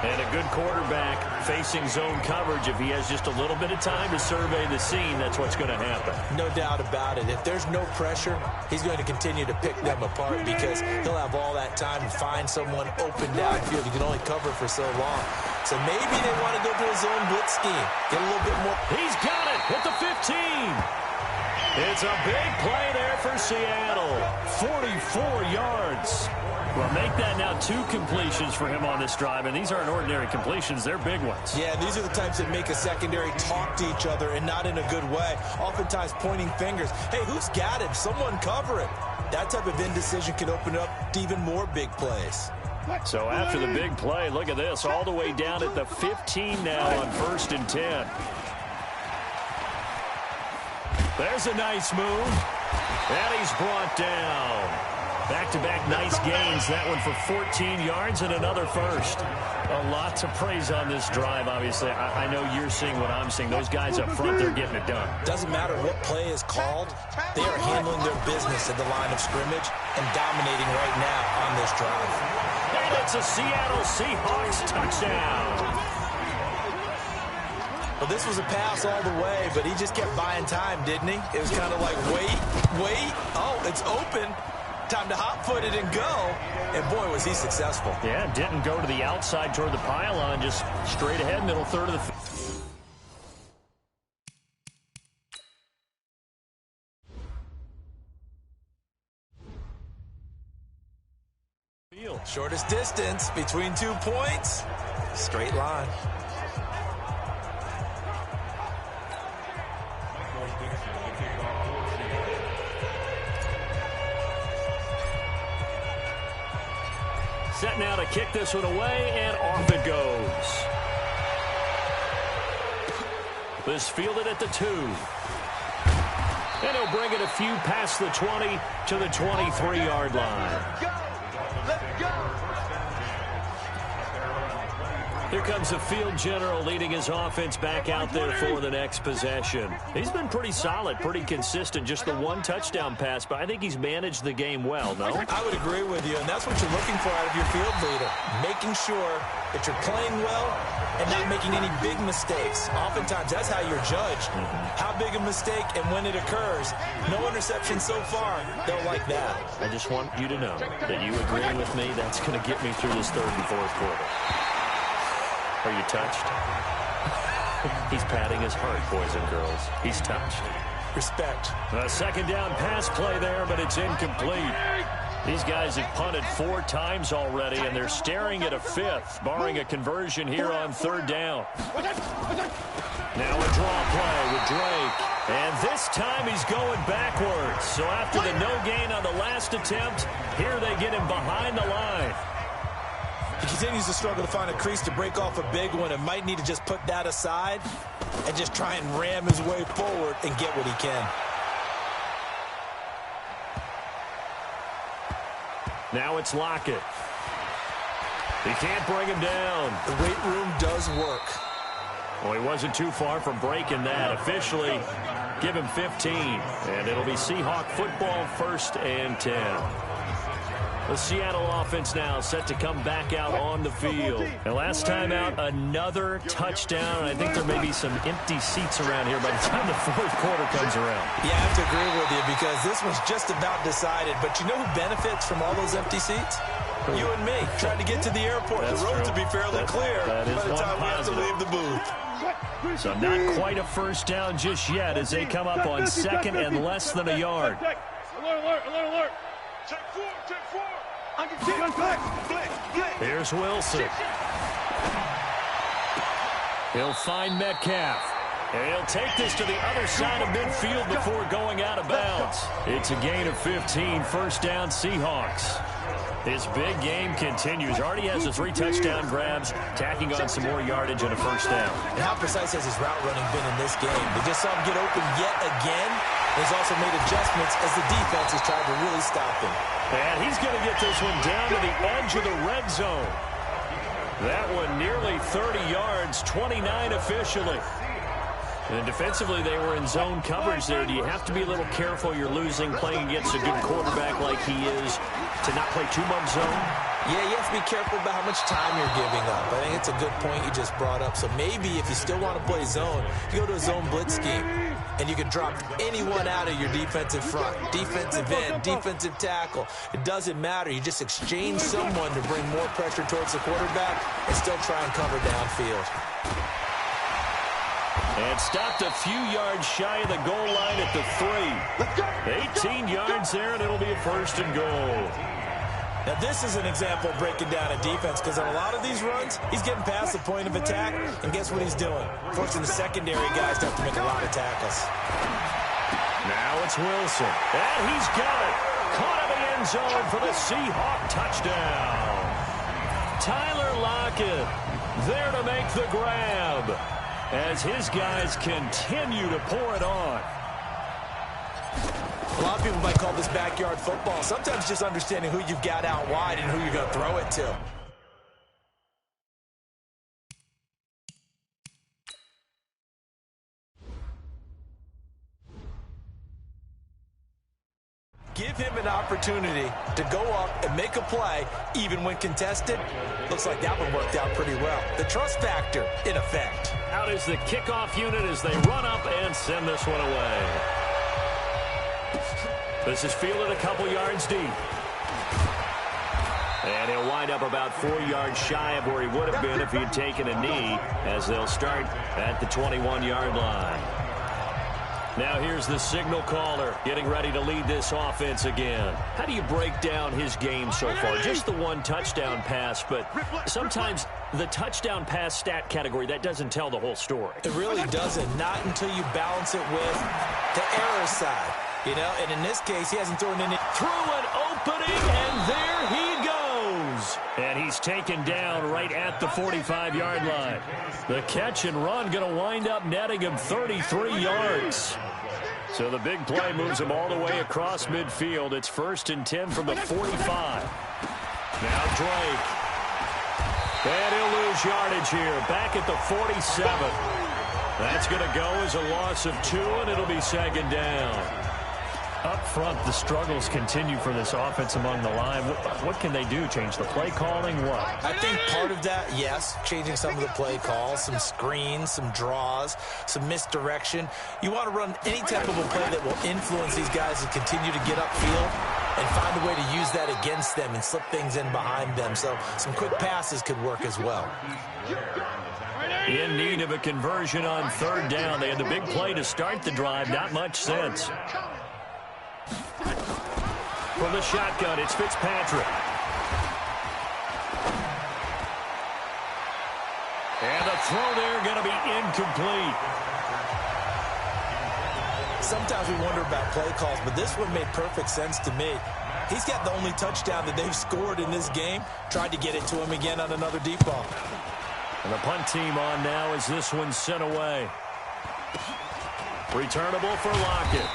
And a good quarterback facing zone coverage. If he has just a little bit of time to survey the scene, that's what's going to happen. No doubt about it. If there's no pressure, he's going to continue to pick them apart because he'll have all that time to find someone open downfield. He can only cover for so long. So maybe they want to go to a zone blitz scheme. Get a little bit more. He's got it at the 15. It's a big play there for Seattle. 44 yards. Well, make that now 2 completions for him on this drive, and these aren't ordinary completions. They're big ones. Yeah, these are the types that make a secondary talk to each other and not in a good way. Oftentimes pointing fingers. Hey, who's got him? Someone cover it. That type of indecision can open up to even more big plays. So after the big play, look at this. All the way down at the 15 now on 1st and 10. There's a nice move. And he's brought down. Back-to-back nice gains. That one for 14 yards and another 1st. A lot to praise on this drive, obviously. I know you're seeing what I'm seeing. Those guys up front, they're getting it done. Doesn't matter what play is called. They are handling their business at the line of scrimmage and dominating right now on this drive. And it's a Seattle Seahawks touchdown. Well, this was a pass all the way, but he just kept buying time, didn't he? It was kind of like, wait. Oh, it's open. Time to hot-foot it and go. And, boy, was he successful. Yeah, didn't go to the outside toward the pylon, just straight ahead, middle third of the field. Shortest distance between 2 points. Straight line. Set now to kick this one away, and off it goes. This fielded at the 2. And he'll bring it a few past the 20 to the 23-yard line. Let's go! Here comes the field general leading his offense back out there for the next possession. He's been pretty solid, pretty consistent, just the 1 touchdown pass, but I think he's managed the game well, no? I would agree with you, and that's what you're looking for out of your field leader, making sure that you're playing well and not making any big mistakes. Oftentimes, that's how you're judged. How big a mistake and when it occurs. No interception so far. They'll like that. I just want you to know that you agree with me. That's going to get me through this 3rd and 4th quarter. Are you touched? He's patting his heart, boys and girls. He's touched. Respect. A 2nd down pass play there, but it's incomplete. These guys have punted 4 times already, and they're staring at a 5th, barring a conversion here on 3rd down. Now a draw play with Drake. And this time he's going backwards. So after the no gain on the last attempt, here they get him behind the line. He continues to struggle to find a crease to break off a big one and might need to just put that aside and just try and ram his way forward and get what he can. Now it's Lockett. He can't bring him down. The weight room does work. Well, he wasn't too far from breaking that. Officially, give him 15. And it'll be Seahawk football 1st and 10. The Seattle offense now set to come back out on the field. And last time out, another touchdown. I think there may be some empty seats around here by the time the 4th quarter comes around. Yeah, I have to agree with you because this was just about decided. But you know who benefits from all those empty seats? You and me, trying to get to the airport. That's the road, true. to be fairly clear that is by the one time we have to positive. leave the booth. So not quite a first down just yet as they come up on second and less than a yard. Alert. Check four. Here's Wilson. He'll find Metcalf. And he'll take this to the other side of midfield before going out of bounds. It's a gain of 15, first down Seahawks. His big game continues. Already has the 3 touchdown grabs, tacking on some more yardage and a first down. And how precise has his route running been in this game? They just saw him get open yet again. He's also made adjustments as the defense has tried to really stop him. And he's going to get this one down to the edge of the red zone. That one nearly 30 yards, 29 officially. And defensively, they were in zone coverage there. Do you have to be a little careful? You're losing, playing against a good quarterback like he is, to not play too much zone? Yeah, you have to be careful about how much time you're giving up. I think it's a good point you just brought up. So maybe if you still want to play zone, you go to a zone blitz scheme, and you can drop anyone out of your defensive front, defensive end, defensive tackle. It doesn't matter. You just exchange someone to bring more pressure towards the quarterback and still try and cover downfield. And stopped a few yards shy of the goal line at the 3. 18 yards there, and it'll be a first and goal. Now, this is an example of breaking down a defense, because on a lot of these runs, he's getting past the point of attack, and guess what he's doing? Forcing the secondary guys to have to make a lot of tackles. Now it's Wilson, and he's got it. Caught in the end zone for the Seahawk touchdown. Tyler Lockett there to make the grab as his guys continue to pour it on. A lot of people might call this backyard football. Sometimes just understanding who you've got out wide and who you're going to throw it to. Give him an opportunity to go up and make a play, even when contested. Looks like that one worked out pretty well. The trust factor, in effect. Out is the kickoff unit as they run up and send this one away. This is fielded a couple yards deep. And he'll wind up about 4 yards shy of where he would have been if he had taken a knee, as they'll start at the 21-yard line. Now here's the signal caller getting ready to lead this offense again. How do you break down his game so far? Just the 1 touchdown pass, but sometimes the touchdown pass stat category, that doesn't tell the whole story. It really doesn't, not until you balance it with the error side. You know, and in this case, he hasn't thrown any. Through an opening, and there he goes. And he's taken down right at the 45-yard line. The catch and run going to wind up netting him 33 yards. So the big play moves him all the way across midfield. It's 1st and 10 from the 45. Now Drake. And he'll lose yardage here. Back at the 47. That's going to go as a loss of 2, and it'll be 2nd down. Up front, the struggles continue for this offense among the line. What can they do? Change the play calling? What? I think part of that, yes, changing some of the play calls, some screens, some draws, some misdirection. You want to run any type of a play that will influence these guys to continue to get upfield and find a way to use that against them and slip things in behind them. So some quick passes could work as well. In need of a conversion on 3rd down. They had the big play to start the drive. Not much sense. From the shotgun, it's Fitzpatrick. And the throw there going to be incomplete. Sometimes we wonder about play calls, but this one made perfect sense to me. He's got the only touchdown that they've scored in this game. Tried to get it to him again on another deep ball. And the punt team on now as this one's sent away. Returnable for Lockett.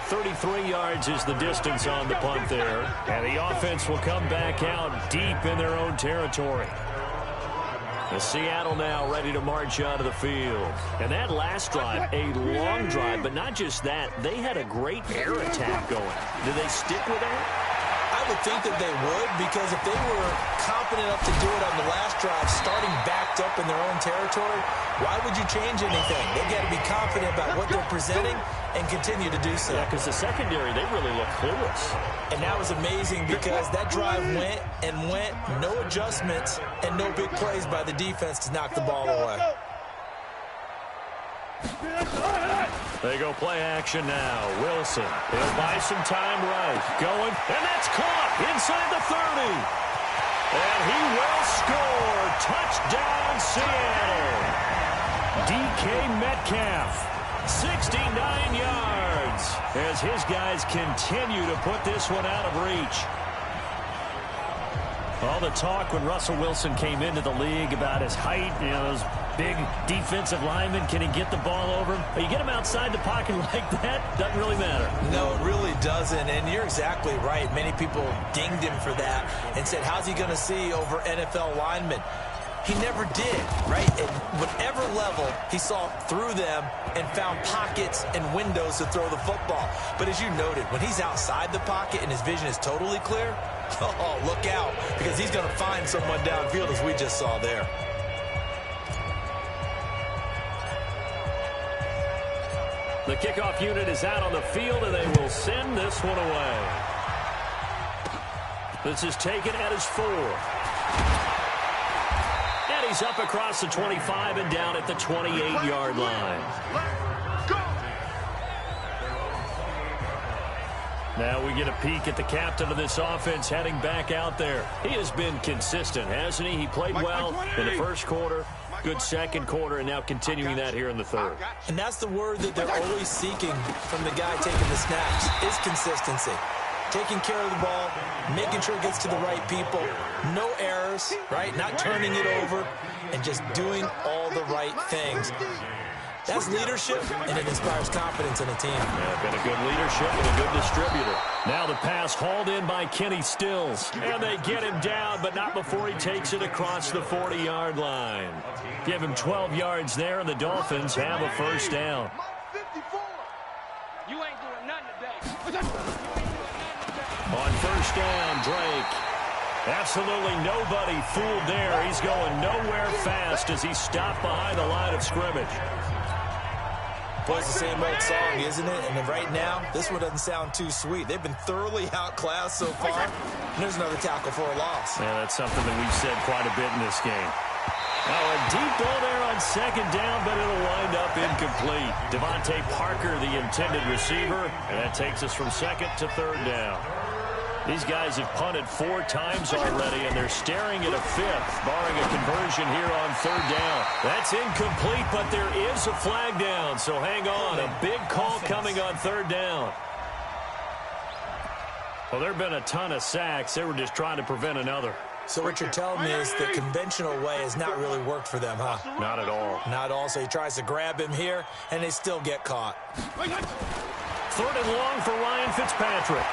33 yards is the distance on the punt there. And the offense will come back out deep in their own territory. The Seattle now ready to march out of the field. And that last drive, a long drive, but not just that. They had a great air attack going. Do they stick with that? I I would think that they would, because if they were confident enough to do it on the last drive, starting backed up in their own territory, why would you change anything? They've got to be confident about what they're presenting and continue to do so. Yeah, because the secondary, they really look clueless. And that was amazing because that drive went and went, no adjustments and no big plays by the defense to knock the ball away. They go play action now. Wilson, he'll buy some time right. Going, and that's caught inside the 30. And he will score. Touchdown, Seattle. DK Metcalf, 69 yards, as his guys continue to put this one out of reach. All the talk when Russell Wilson came into the league about his height, you know, those big defensive linemen, can he get the ball over him? You get him outside the pocket like that, doesn't really matter. No, it really doesn't, and you're exactly right. Many people dinged him for that and said, how's he going to see over NFL linemen? He never did, right? At whatever level, he saw through them and found pockets and windows to throw the football. But as you noted, when he's outside the pocket and his vision is totally clear, oh, look out, because he's going to find someone downfield, as we just saw there. The kickoff unit is out on the field, and they will send this one away. This is taken at his 4. And he's up across the 25 and down at the 28-yard line. Now we get a peek at the captain of this offense heading back out there. He has been consistent, hasn't he? He played well in the first quarter, good second quarter, and now continuing that here in the third. And that's the word that they're always seeking from the guy taking the snaps, is consistency. Taking care of the ball, making sure it gets to the right people, no errors, right? Not turning it over, and just doing all the right things. That's leadership, and it inspires confidence in a team. Yeah, been a good leadership and a good distributor. Now the pass hauled in by Kenny Stills. And they get him down, but not before he takes it across the 40-yard line. Give him 12 yards there, and the Dolphins have a first down. You ain't doing nothing today. On first down, Drake. Absolutely nobody fooled there. He's going nowhere fast as he stopped behind the line of scrimmage. Well, it's the same old song, isn't it? And right now, this one doesn't sound too sweet. They've been thoroughly outclassed so far. And there's another tackle for a loss. Yeah, that's something that we've said quite a bit in this game. Now a deep ball there on second down, but it'll wind up incomplete. Devontae Parker, the intended receiver, and that takes us from second to third down. These guys have punted 4 times already, and they're staring at a 5th, barring a conversion here on third down. That's incomplete, but there is a flag down, so hang on. A big call coming on third down. Well, there have been a ton of sacks. They were just trying to prevent another. So what you're telling me is the conventional way has not really worked for them, huh? Not at all. Not all. So he tries to grab him here, and they still get caught. Third and long for Ryan Fitzpatrick.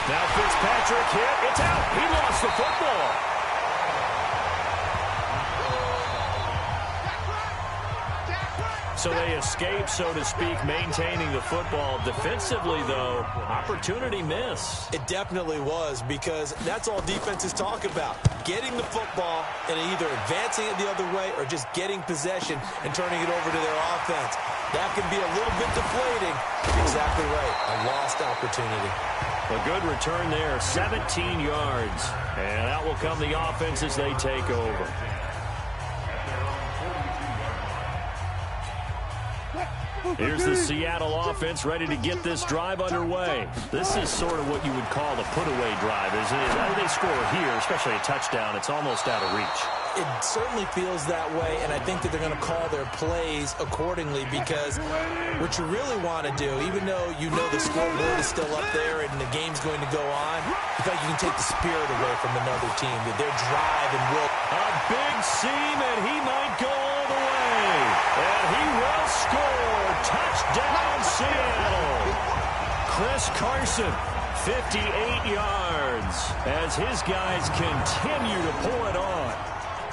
Now Fitzpatrick hit. It's out. He lost the football. So they escape, so to speak, maintaining the football. Defensively, though, opportunity miss. It definitely was, because that's all defenses talk about. Getting the football and either advancing it the other way or just getting possession and turning it over to their offense. That can be a little bit deflating. Exactly right. A lost opportunity. A good return there, 17 yards. And out will come the offense as they take over. Here's the Seattle offense ready to get this drive underway. This is sort of what you would call a put-away drive, isn't it? They score here, especially a touchdown. It's almost out of reach. It certainly feels that way, and I think that they're going to call their plays accordingly, because what you really want to do, even though you know the scoreboard is still up there and the game's going to go on, you feel like you can take the spirit away from another team, that their drive and will. A big seam, and he might go all the way. And he will score. Touchdown, Seattle. Chris Carson, 58 yards, as his guys continue to pull it on.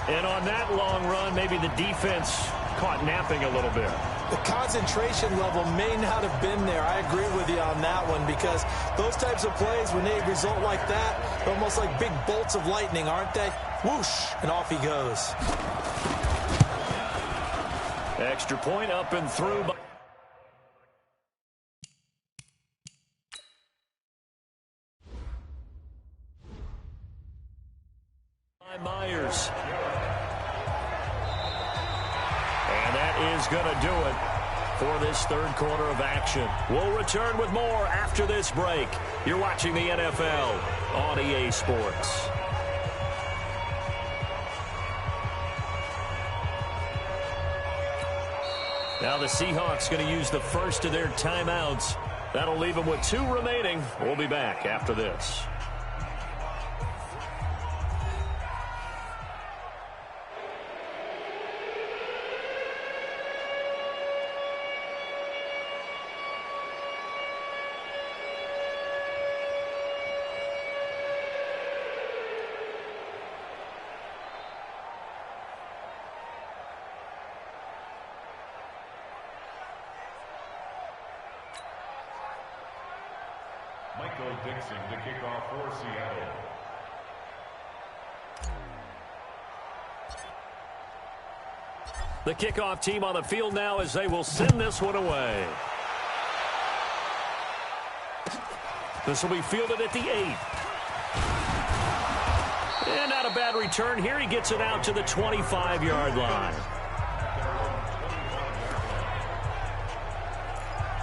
And on that long run, maybe the defense caught napping a little bit. The concentration level may not have been there. I agree with you on that one, because those types of plays, when they result like that, they're almost like big bolts of lightning, aren't they? Whoosh, and off he goes. Extra point up and through. By Myers. And that is going to do it for this third quarter of action. We'll return with more after this break. You're watching the NFL on EA Sports. Now the Seahawks going to use the first of their timeouts. That'll leave them with 2 remaining. We'll be back after this. Dixon to kick off for Seattle. The kickoff team on the field now as they will send this one away. This will be fielded at the 8. And not a bad return here. He gets it out to the 25-yard line.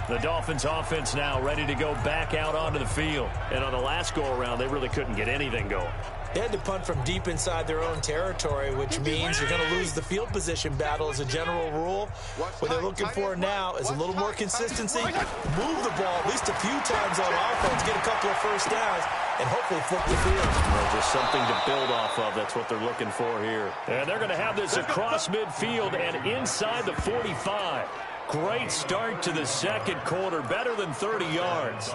The Dolphins offense now ready to go back out onto the field. And on the last go-around, they really couldn't get anything going. They had to punt from deep inside their own territory, which means you're going to lose the field position battle as a general rule. What they're looking for now is a little more consistency. Move the ball at least a few times on offense, get a couple of first downs, and hopefully flip the field. Well, just something to build off of. That's what they're looking for here. And they're going to have this across midfield and inside the 45. Great start to the second quarter, better than 30 yards.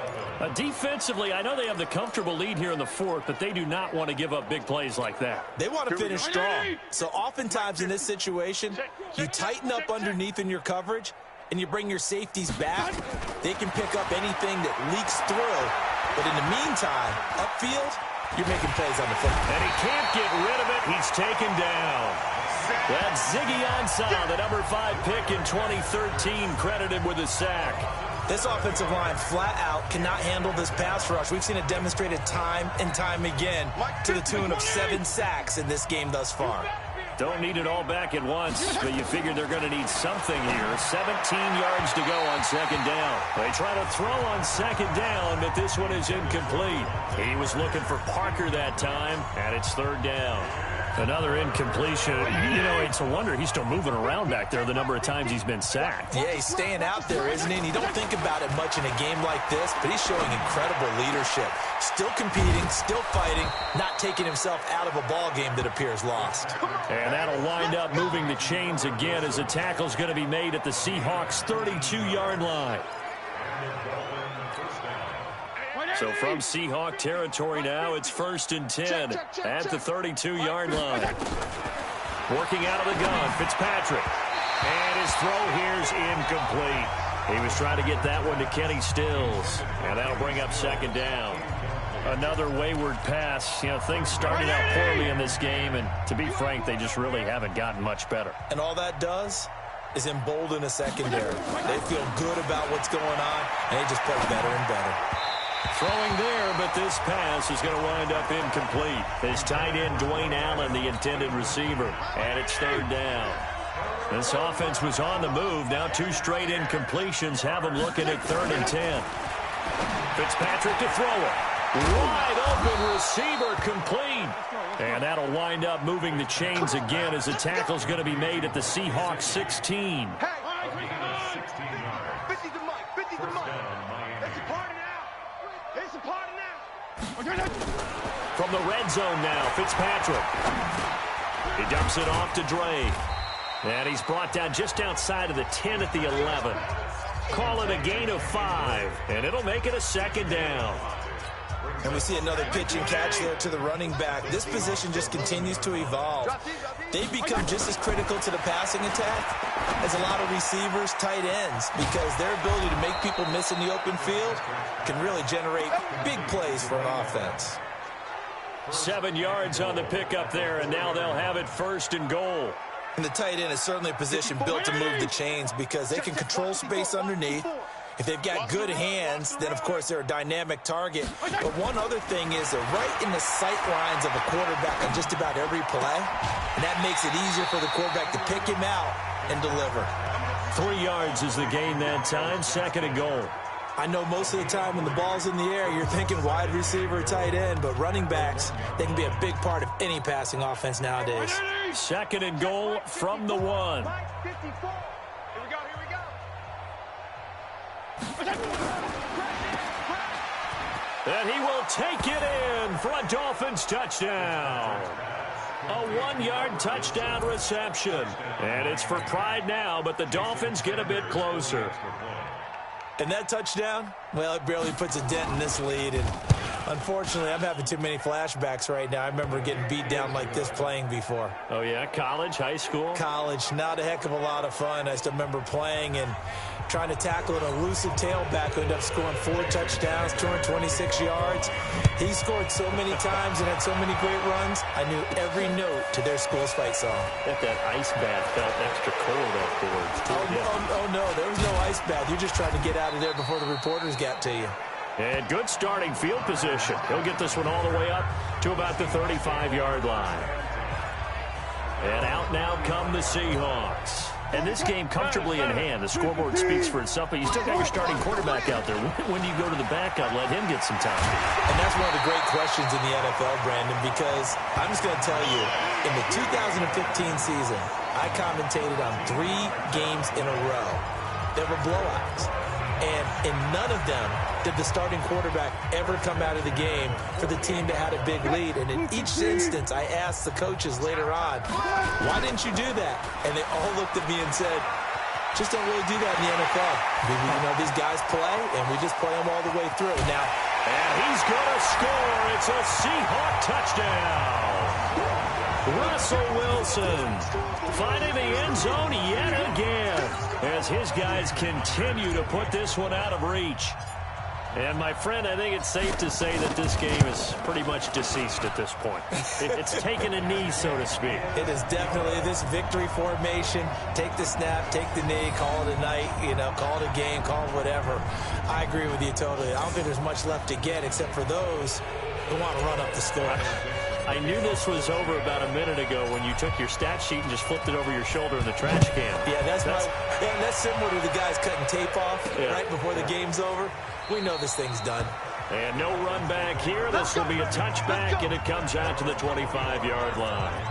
Defensively, I know they have the comfortable lead here in the fourth, but they do not want to give up big plays like that. They want to finish strong. So oftentimes in this situation, you tighten up underneath in your coverage, and you bring your safeties back. They can pick up anything that leaks through. But in the meantime, upfield, you're making plays on the football. And he can't get rid of it. He's taken down. That's Qian's, the number 5 pick in 2013, credited with a sack. This offensive line flat out cannot handle this pass rush. We've seen it demonstrated time and time again to the tune of 7 sacks in this game thus far. Don't need it all back at once, but you figure they're going to need something here. 17 yards to go on second down. They try to throw on second down, but this one is incomplete. He was looking for Parker that time, and it's third down. Another incompletion. You know, it's a wonder he's still moving around back there the number of times he's been sacked. Yeah, he's staying out there, isn't he? And you don't think about it much in a game like this, but he's showing incredible leadership. Still competing, still fighting, not taking himself out of a ball game that appears lost. And that'll wind up moving the chains again as a tackle's going to be made at the Seahawks' 32-yard line. So from Seahawk territory now, it's 1st and 10 at the 32-yard line. Working out of the gun, Fitzpatrick. And his throw here's incomplete. He was trying to get that one to Kenny Stills. And that'll bring up second down. Another wayward pass. You know, things started out poorly in this game, and to be frank, they just really haven't gotten much better. And all that does is embolden a secondary. They feel good about what's going on, and they just play better and better. Throwing there, but this pass is going to wind up incomplete. His tight end, Dwayne Allen, the intended receiver. And it's third down. This offense was on the move. Now 2 straight incompletions have them looking at 3rd and 10. Fitzpatrick to throw it. Wide open receiver, complete. And that'll wind up moving the chains again as the tackle's going to be made at the Seahawks 16. From the red zone now, Fitzpatrick. He dumps it off to Dre. And he's brought down just outside of the 10 at the 11. Call it a gain of 5, and it'll make it a second down. And we see another pitch and catch there to the running back. This position just continues to evolve. They become just as critical to the passing attack as a lot of receivers, tight ends, because their ability to make people miss in the open field can really generate big plays for an offense. 7 yards on the pickup there, and now they'll have it 1st and goal. And the tight end is certainly a position built to move the chains because they can control space underneath. If they've got good hands, then, of course, they're a dynamic target. But one other thing is they're right in the sight lines of a quarterback on just about every play, and that makes it easier for the quarterback to pick him out and deliver. 3 yards is the gain that time, 2nd and goal. I know most of the time when the ball's in the air, you're thinking wide receiver, tight end, but running backs, they can be a big part of any passing offense nowadays. 2nd and goal from the 1. And he will take it in for a Dolphins touchdown. A 1-yard touchdown reception. And it's for pride now, but the Dolphins get a bit closer. And that touchdown, well, it barely puts a dent in this lead. And unfortunately, I'm having too many flashbacks right now. I remember getting beat down like this playing before. Oh, yeah? College, high school? College. Not a heck of a lot of fun. I still remember playing and trying to tackle an elusive tailback who ended up scoring 4 touchdowns, 226 yards. He scored so many times and had so many great runs, I knew every note to their school's fight song. That ice bath felt extra cold afterwards, too. Oh, no, there was no ice bath. You're just trying to get out of there before the reporters got to you. And good starting field position. He'll get this one all the way up to about the 35-yard line. And out now come the Seahawks. And this game comfortably in hand. The scoreboard speaks for itself, but you still got your starting quarterback out there. When do you go to the backup, let him get some time? And that's one of the great questions in the NFL, Brandon, because I'm just going to tell you, in the 2015 season, I commentated on 3 games in a row. There were blowouts. And in none of them did the starting quarterback ever come out of the game for the team that had a big lead. And in each instance, I asked the coaches later on, why didn't you do that? And they all looked at me and said, just don't really do that in the NFL. You know, these guys play, and we just play them all the way through. Now, and he's going to score. It's a Seahawk touchdown. Russell Wilson finding the end zone yet again as his guys continue to put this one out of reach. And, my friend, I think it's safe to say that this game is pretty much deceased at this point. It's taken a knee, so to speak. It is definitely this victory formation. Take the snap, take the knee, call it a night, you know, call it a game, call it whatever. I agree with you totally. I don't think there's much left to get except for those who want to run up the score. I knew this was over about a minute ago when you took your stat sheet and just flipped it over your shoulder in the trash can. Yeah, that's similar to the guys cutting tape off right before the game's over. We know this thing's done. And no run back here. This will be a touchback, and it comes out to the 25-yard line.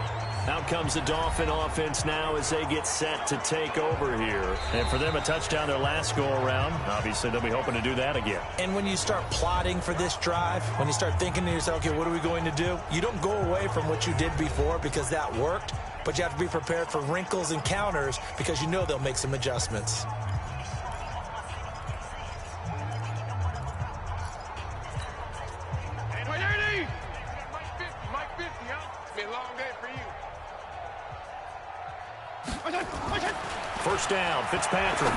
Out comes the Dolphin offense now as they get set to take over here. And for them, a touchdown their last go-around. Obviously, they'll be hoping to do that again. And when you start plotting for this drive, when you start thinking to yourself, okay, what are we going to do? You don't go away from what you did before because that worked, but you have to be prepared for wrinkles and counters because you know they'll make some adjustments. First down, Fitzpatrick.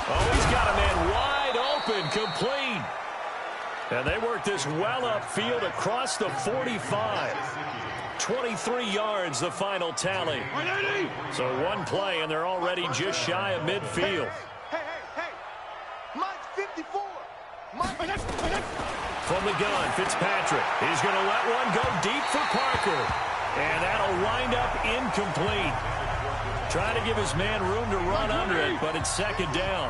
Oh, he's got a man wide open, complete. And they work this well upfield across the 45. 23 yards, the final tally. So one play, and they're already just shy of midfield. Hey. Mike 54. From the gun, Fitzpatrick. He's going to let one go deep for Parker. And that'll wind up incomplete. Trying to give his man room to run under it, but it's 2nd down.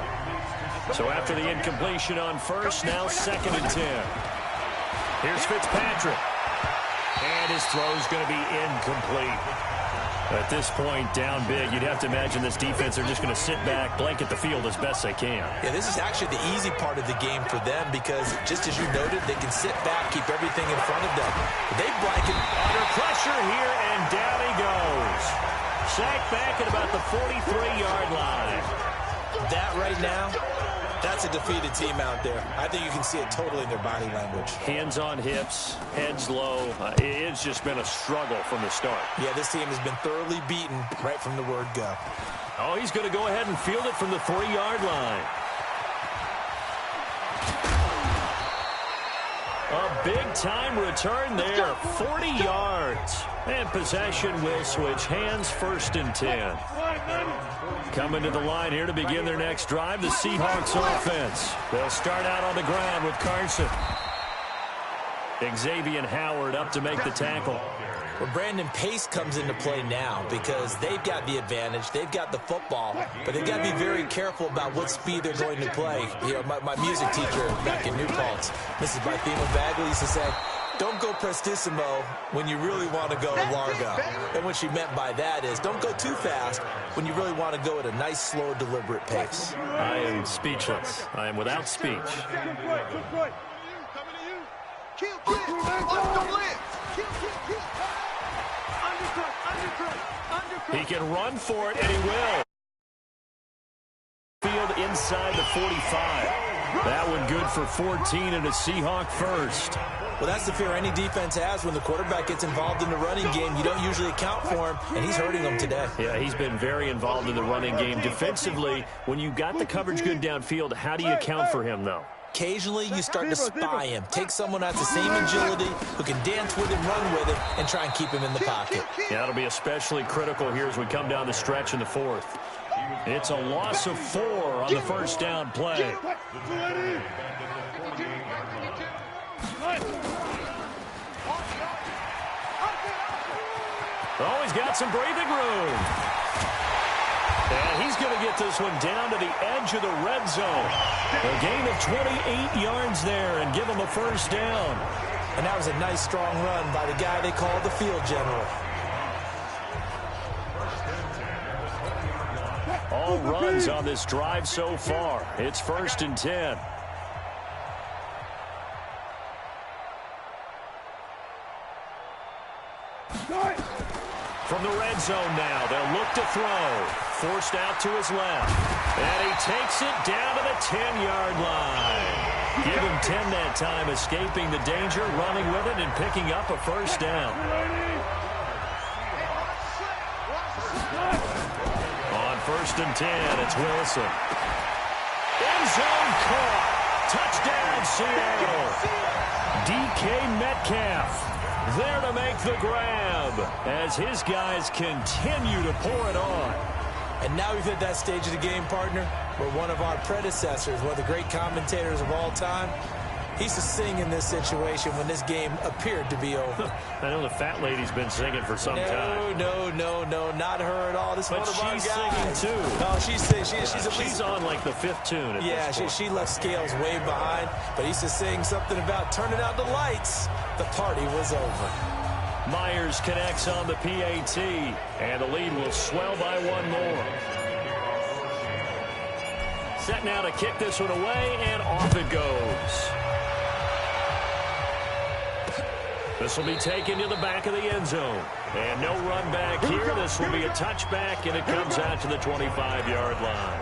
So after the incompletion on first, now 2nd and 10. Here's Fitzpatrick. And his throw's going to be incomplete. At this point, down big, you'd have to imagine this defense are just going to sit back, blanket the field as best they can. Yeah, this is actually the easy part of the game for them because, just as you noted, they can sit back, keep everything in front of them. They blanket under pressure here, and down he goes. Sacked back at about the 43-yard line. That right now That's a defeated team out there. I think you can see it totally in their body language. Hands on hips, heads low. It's just been a struggle from the start. Yeah, this team has been thoroughly beaten right from the word go. Oh, he's going to go ahead and field it from the 3-yard line. A big-time return there, 40 yards. And possession will switch hands, 1st and 10. Coming to the line here to begin their next drive, the Seahawks offense. They'll start out on the ground with Carson. Xavier Howard up to make the tackle. Well, Brandon, pace comes into play now because they've got the advantage. They've got the football, but they've got to be very careful about what speed they're going to play. You know, my music teacher back in New Paltz, Mrs. Bythema Bagley, used to say, don't go prestissimo when you really want to go largo. And what she meant by that is don't go too fast when you really want to go at a nice, slow, deliberate pace. I am speechless. I am without speech. He can run for it, and he will. Field inside the 45. That one good for 14 and a Seahawk first. Well, that's the fear any defense has when the quarterback gets involved in the running game. You don't usually account for him, and he's hurting them today. Yeah, he's been very involved in the running game. Defensively, when you got the coverage good downfield, how do you account for him, though? Occasionally, you start to spy him. Take someone that's the same agility, who can dance with him, run with him, and try and keep him in the pocket. Yeah, that'll be especially critical here as we come down the stretch in the 4th. It's a loss of 4 on the first down play. Oh, he's got some breathing room. And he's going to get this one down to the edge of the red zone. A gain of 28 yards there and give him a first down. And that was a nice, strong run by the guy they call the field general. All runs on this drive so far. It's 1st and 10. From the red zone now, they'll look to throw. Forced out to his left. And he takes it down to the 10-yard line. Give him 10 that time, escaping the danger, running with it, and picking up a first down. On 1st and 10, it's Wilson. End zone caught. Touchdown, Seattle. DK Metcalf there to make the grab as his guys continue to pour it on. And now we've hit that stage of the game, partner, where one of our predecessors, one of the great commentators of all time, he used to sing in this situation when this game appeared to be over. I know the fat lady's been singing for some time. No, not her at all. This but one of our she's guys. singing too. No, she's on like the 5th tune at this point. She left Scales way behind, but he used to sing something about turning out the lights. The party was over. Myers connects on the PAT, and the lead will swell by 1 more. Set now to kick this one away, and off it goes. This will be taken to the back of the end zone. And no run back here. This will be a touchback, and it comes out to the 25-yard line.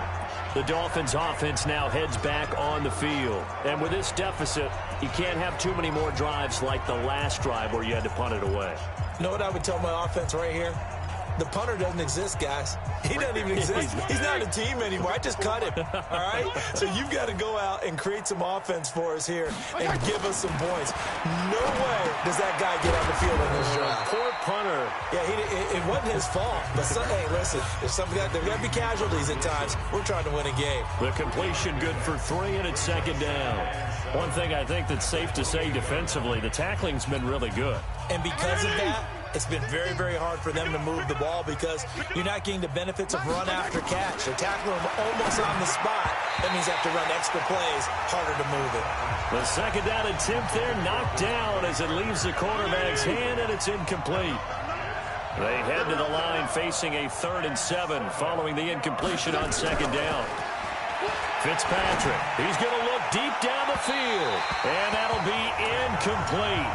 The Dolphins' offense now heads back on the field. And with this deficit, you can't have too many more drives like the last drive where you had to punt it away. You know what I would tell my offense right here? The punter doesn't exist, guys. He doesn't even exist. He's not a team anymore. I just cut him, all right? So you've got to go out and create some offense for us here and give us some points. No way does that guy get on the field in this drive. Poor punter. Yeah, it wasn't his fault. But, hey, listen, there's got to be casualties at times. We're trying to win a game. The completion good for 3, and it's 2nd down. One thing I think that's safe to say defensively, the tackling's been really good. And because of that, it's been very, very hard for them to move the ball because you're not getting the benefits of run after catch. They're tackling them almost on the spot. That means they have to run extra plays, harder to move it. The 2nd down attempt there knocked down as it leaves the quarterback's hand, and it's incomplete. They head to the line facing a 3rd and 7 following the incompletion on 2nd down. Fitzpatrick, he's going to look deep down the field, and that'll be incomplete.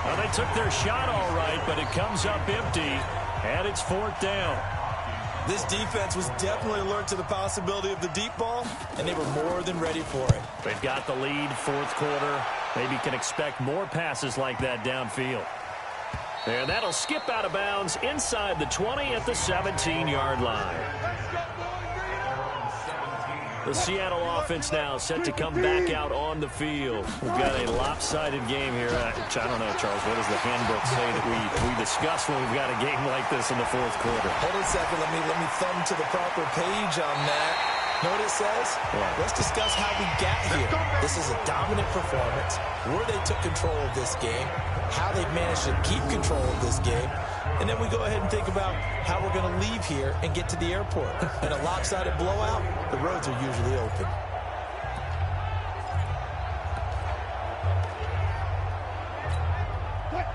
Well, they took their shot all right, but it comes up empty, and it's 4th down. This defense was definitely alert to the possibility of the deep ball, and they were more than ready for it. They've got the lead, fourth quarter. Maybe can expect more passes like that downfield. And that'll skip out of bounds inside the 20 at the 17-yard line. The Seattle offense now set to come back out on the field. We've got a lopsided game here. I don't know, Charles, what does the handbook say that we discuss when we've got a game like this in the fourth quarter? Hold on a second. Let me thumb to the proper page on that. Know what it says? What? Let's discuss how we got here. This is a dominant performance, where they took control of this game, how they've managed to keep control of this game, and then we go ahead and think about how we're going to leave here and get to the airport. In a lopsided blowout, the roads are usually open.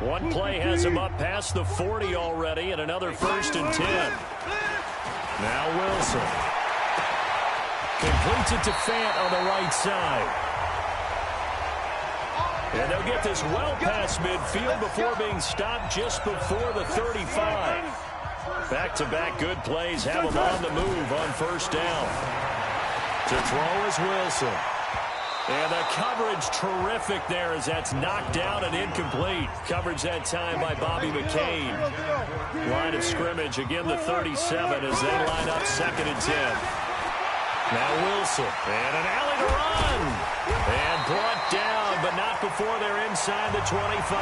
One play has him up past the 40 already, and another 1st and 10. Now Wilson completes it to Fant on the right side. And they'll get this well past midfield before being stopped just before the 35. Back-to-back good plays have him on the move on 1st down. To throw is Wilson. And the coverage terrific there as that's knocked down and incomplete. Coverage that time by Bobby McCain. Line of scrimmage, again the 37 as they line up 2nd and 10. Now Wilson, and an alley to run. And brought down, but not before they're inside the 25.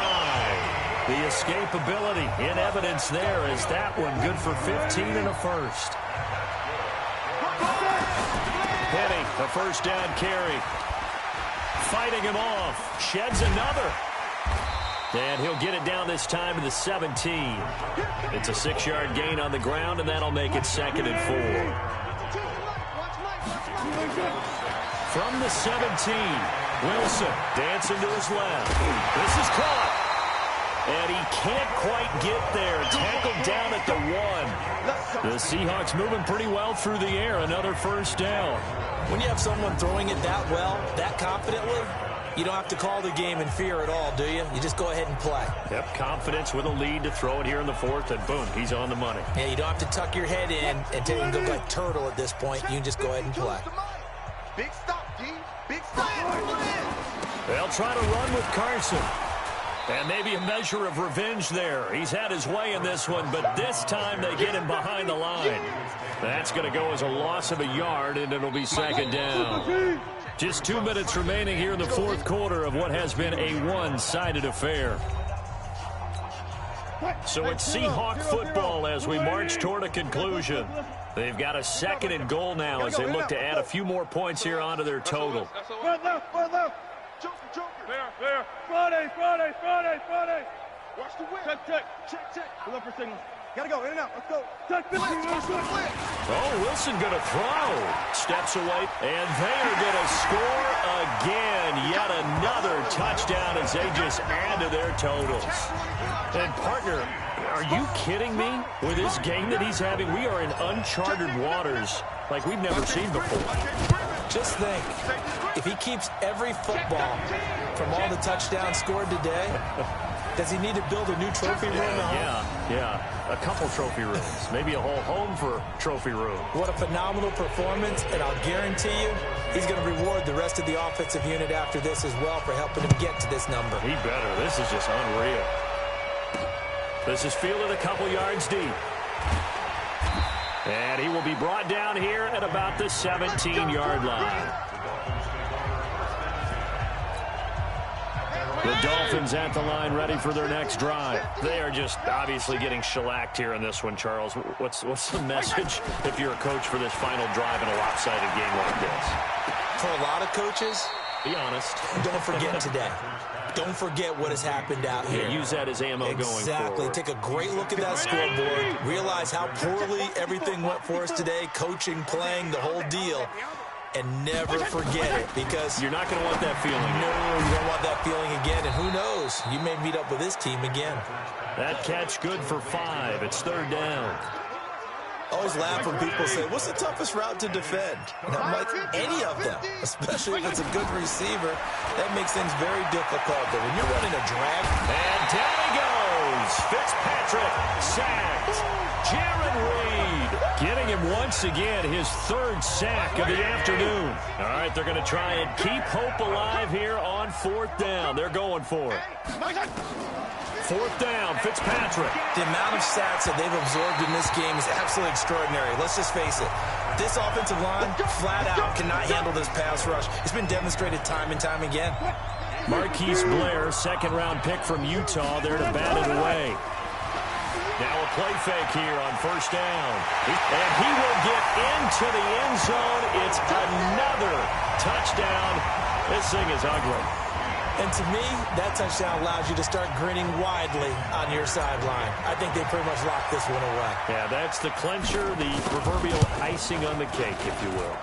The escapability in evidence there as that one good for 15 and a 1st. Penny, the 1st down carry. Fighting him off. Sheds another. And he'll get it down this time to the 17. It's a 6-yard gain on the ground, and that'll make it 2nd and 4. From the 17, Wilson dancing to his left. This is caught. And he can't quite get there. Tackled down at the 1. The Seahawks moving pretty well through the air. Another 1st down. When you have someone throwing it that well, that confidently, you don't have to call the game in fear at all, do you? You just go ahead and play. Yep, confidence with a lead to throw it here in the 4th, and boom, he's on the money. Yeah, you don't have to tuck your head in and take and go like turtle at this point. You can just go ahead and play. Big stop, D. Big stop. They'll try to run with Carson. And maybe a measure of revenge there. He's had his way in this one, but this time they get him behind the line. That's going to go as a loss of a yard, and it'll be 2nd down. Just 2 minutes remaining here in the 4th quarter of what has been a one-sided affair. So it's Seahawk football as we march toward a conclusion. They've got a 2nd and goal now as they look to add a few more points here onto their total. Front left, front left. There. Friday. Watch the whip. Check. Check. We're up for signal. Gotta go, in and out. Let's go. Check 15. Oh, Wilson going to throw. Steps away, and they are going to score again. Yet another touchdown as they just add to their totals. And, partner, are you kidding me? With this game that he's having, we are in uncharted waters like we've never seen before. Just think, if he keeps every football from all the touchdowns scored today, does he need to build a new trophy room? Yeah. A couple trophy rooms. Maybe a whole home for trophy room. What a phenomenal performance, and I'll guarantee you he's going to reward the rest of the offensive unit after this as well for helping him get to this number. He better. This is just unreal. This is fielded a couple yards deep. And he will be brought down here at about the 17-yard line. The Dolphins at the line ready for their next drive. They are just obviously getting shellacked here in this one, Charles. What's the message if you're a coach for this final drive in a lopsided game like this? For a lot of coaches, be honest. Don't forget today. Don't forget what has happened out here. Yeah, use that as ammo going forward. Exactly. Take a great look at that scoreboard. Realize how poorly everything went for us today. Coaching, playing, the whole deal. And never forget it, because you're not going to want that feeling. No, you don't want that feeling again. And who knows? You may meet up with this team again. That catch good for 5. It's 3rd down. I always laugh when people say, what's the toughest route to defend? And I'm like, any of them, especially if it's a good receiver. That makes things very difficult. But when you're running a drag, and down he goes. goes. Fitzpatrick sacked. Jaron Reed getting him once again his third sack of the afternoon. All right, they're going to try and keep hope alive here on fourth down. They're going for it. Fourth down, Fitzpatrick. The amount of sacks that they've absorbed in this game is absolutely extraordinary. Let's just face it. This offensive line, flat out, cannot handle this pass rush. It's been demonstrated time and time again. Marquise Blair, second-round pick from Utah, there to bat it away. Now a play fake here on first down. And he will get into the end zone. It's another touchdown. This thing is ugly. And to me, that touchdown allows you to start grinning widely on your sideline. I think they pretty much locked this one away. Yeah, that's the clincher, the proverbial icing on the cake, if you will.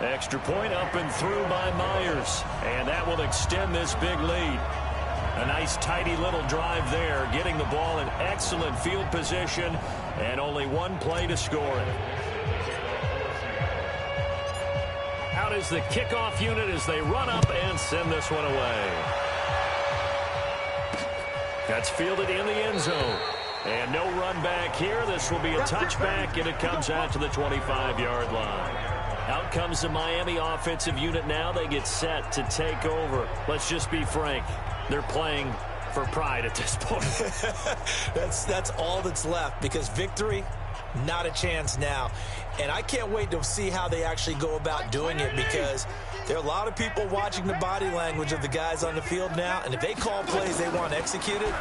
Extra point up and through by Myers. And that will extend this big lead. A nice, tidy little drive there, getting the ball in excellent field position, and only one play to score it. Out is the kickoff unit as they run up and send this one away. That's fielded in the end zone. And no run back here. This will be a touchback, and it comes out to the 25-yard line. Out comes the Miami offensive unit now. They get set to take over. Let's just be frank. They're playing for pride at this point. That's all that's left, because victory, not a chance now. And I can't wait to see how they actually go about doing it, because there are a lot of people watching the body language of the guys on the field now, and if they call plays they want executed,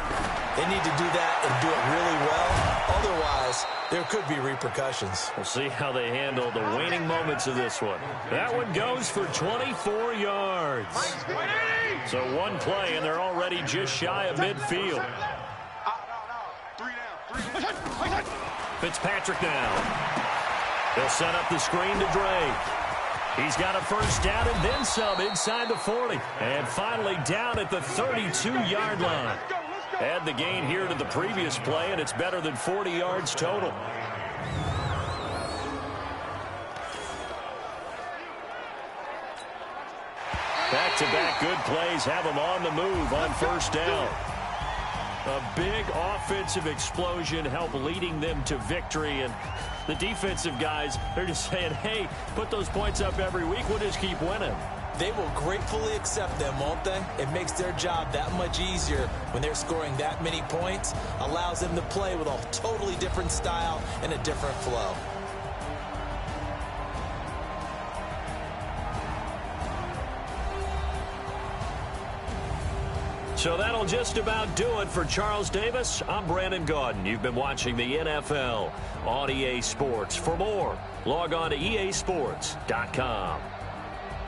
they need to do that and do it really well. Otherwise, there could be repercussions. We'll see how they handle the waning moments of this one. That one goes for 24 yards. So one play, and they're already just shy of midfield. Fitzpatrick now. They'll set up the screen to Drake. He's got a first down and then some inside the 40. And finally down at the 32-yard line. Add the gain here to the previous play, and it's better than 40 yards total. Back-to-back good plays have them on the move on first down. A big offensive explosion helped leading them to victory, and the defensive guys, they're just saying, hey, put those points up every week. We'll just keep winning. They will gratefully accept them, won't they? It makes their job that much easier when they're scoring that many points. Allows them to play with a totally different style and a different flow. So that'll just about do it for Charles Davis. I'm Brandon Gaudin. You've been watching the NFL on EA Sports. For more, log on to easports.com.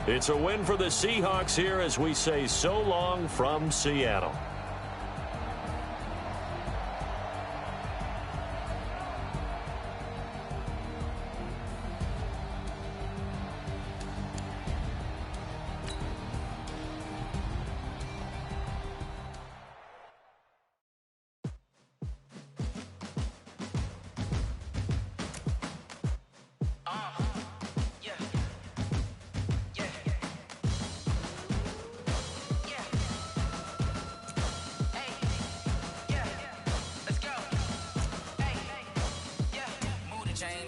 It's a win for the Seahawks here as we say so long from Seattle.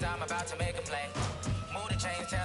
I'm about to make a play. Move the chains, tell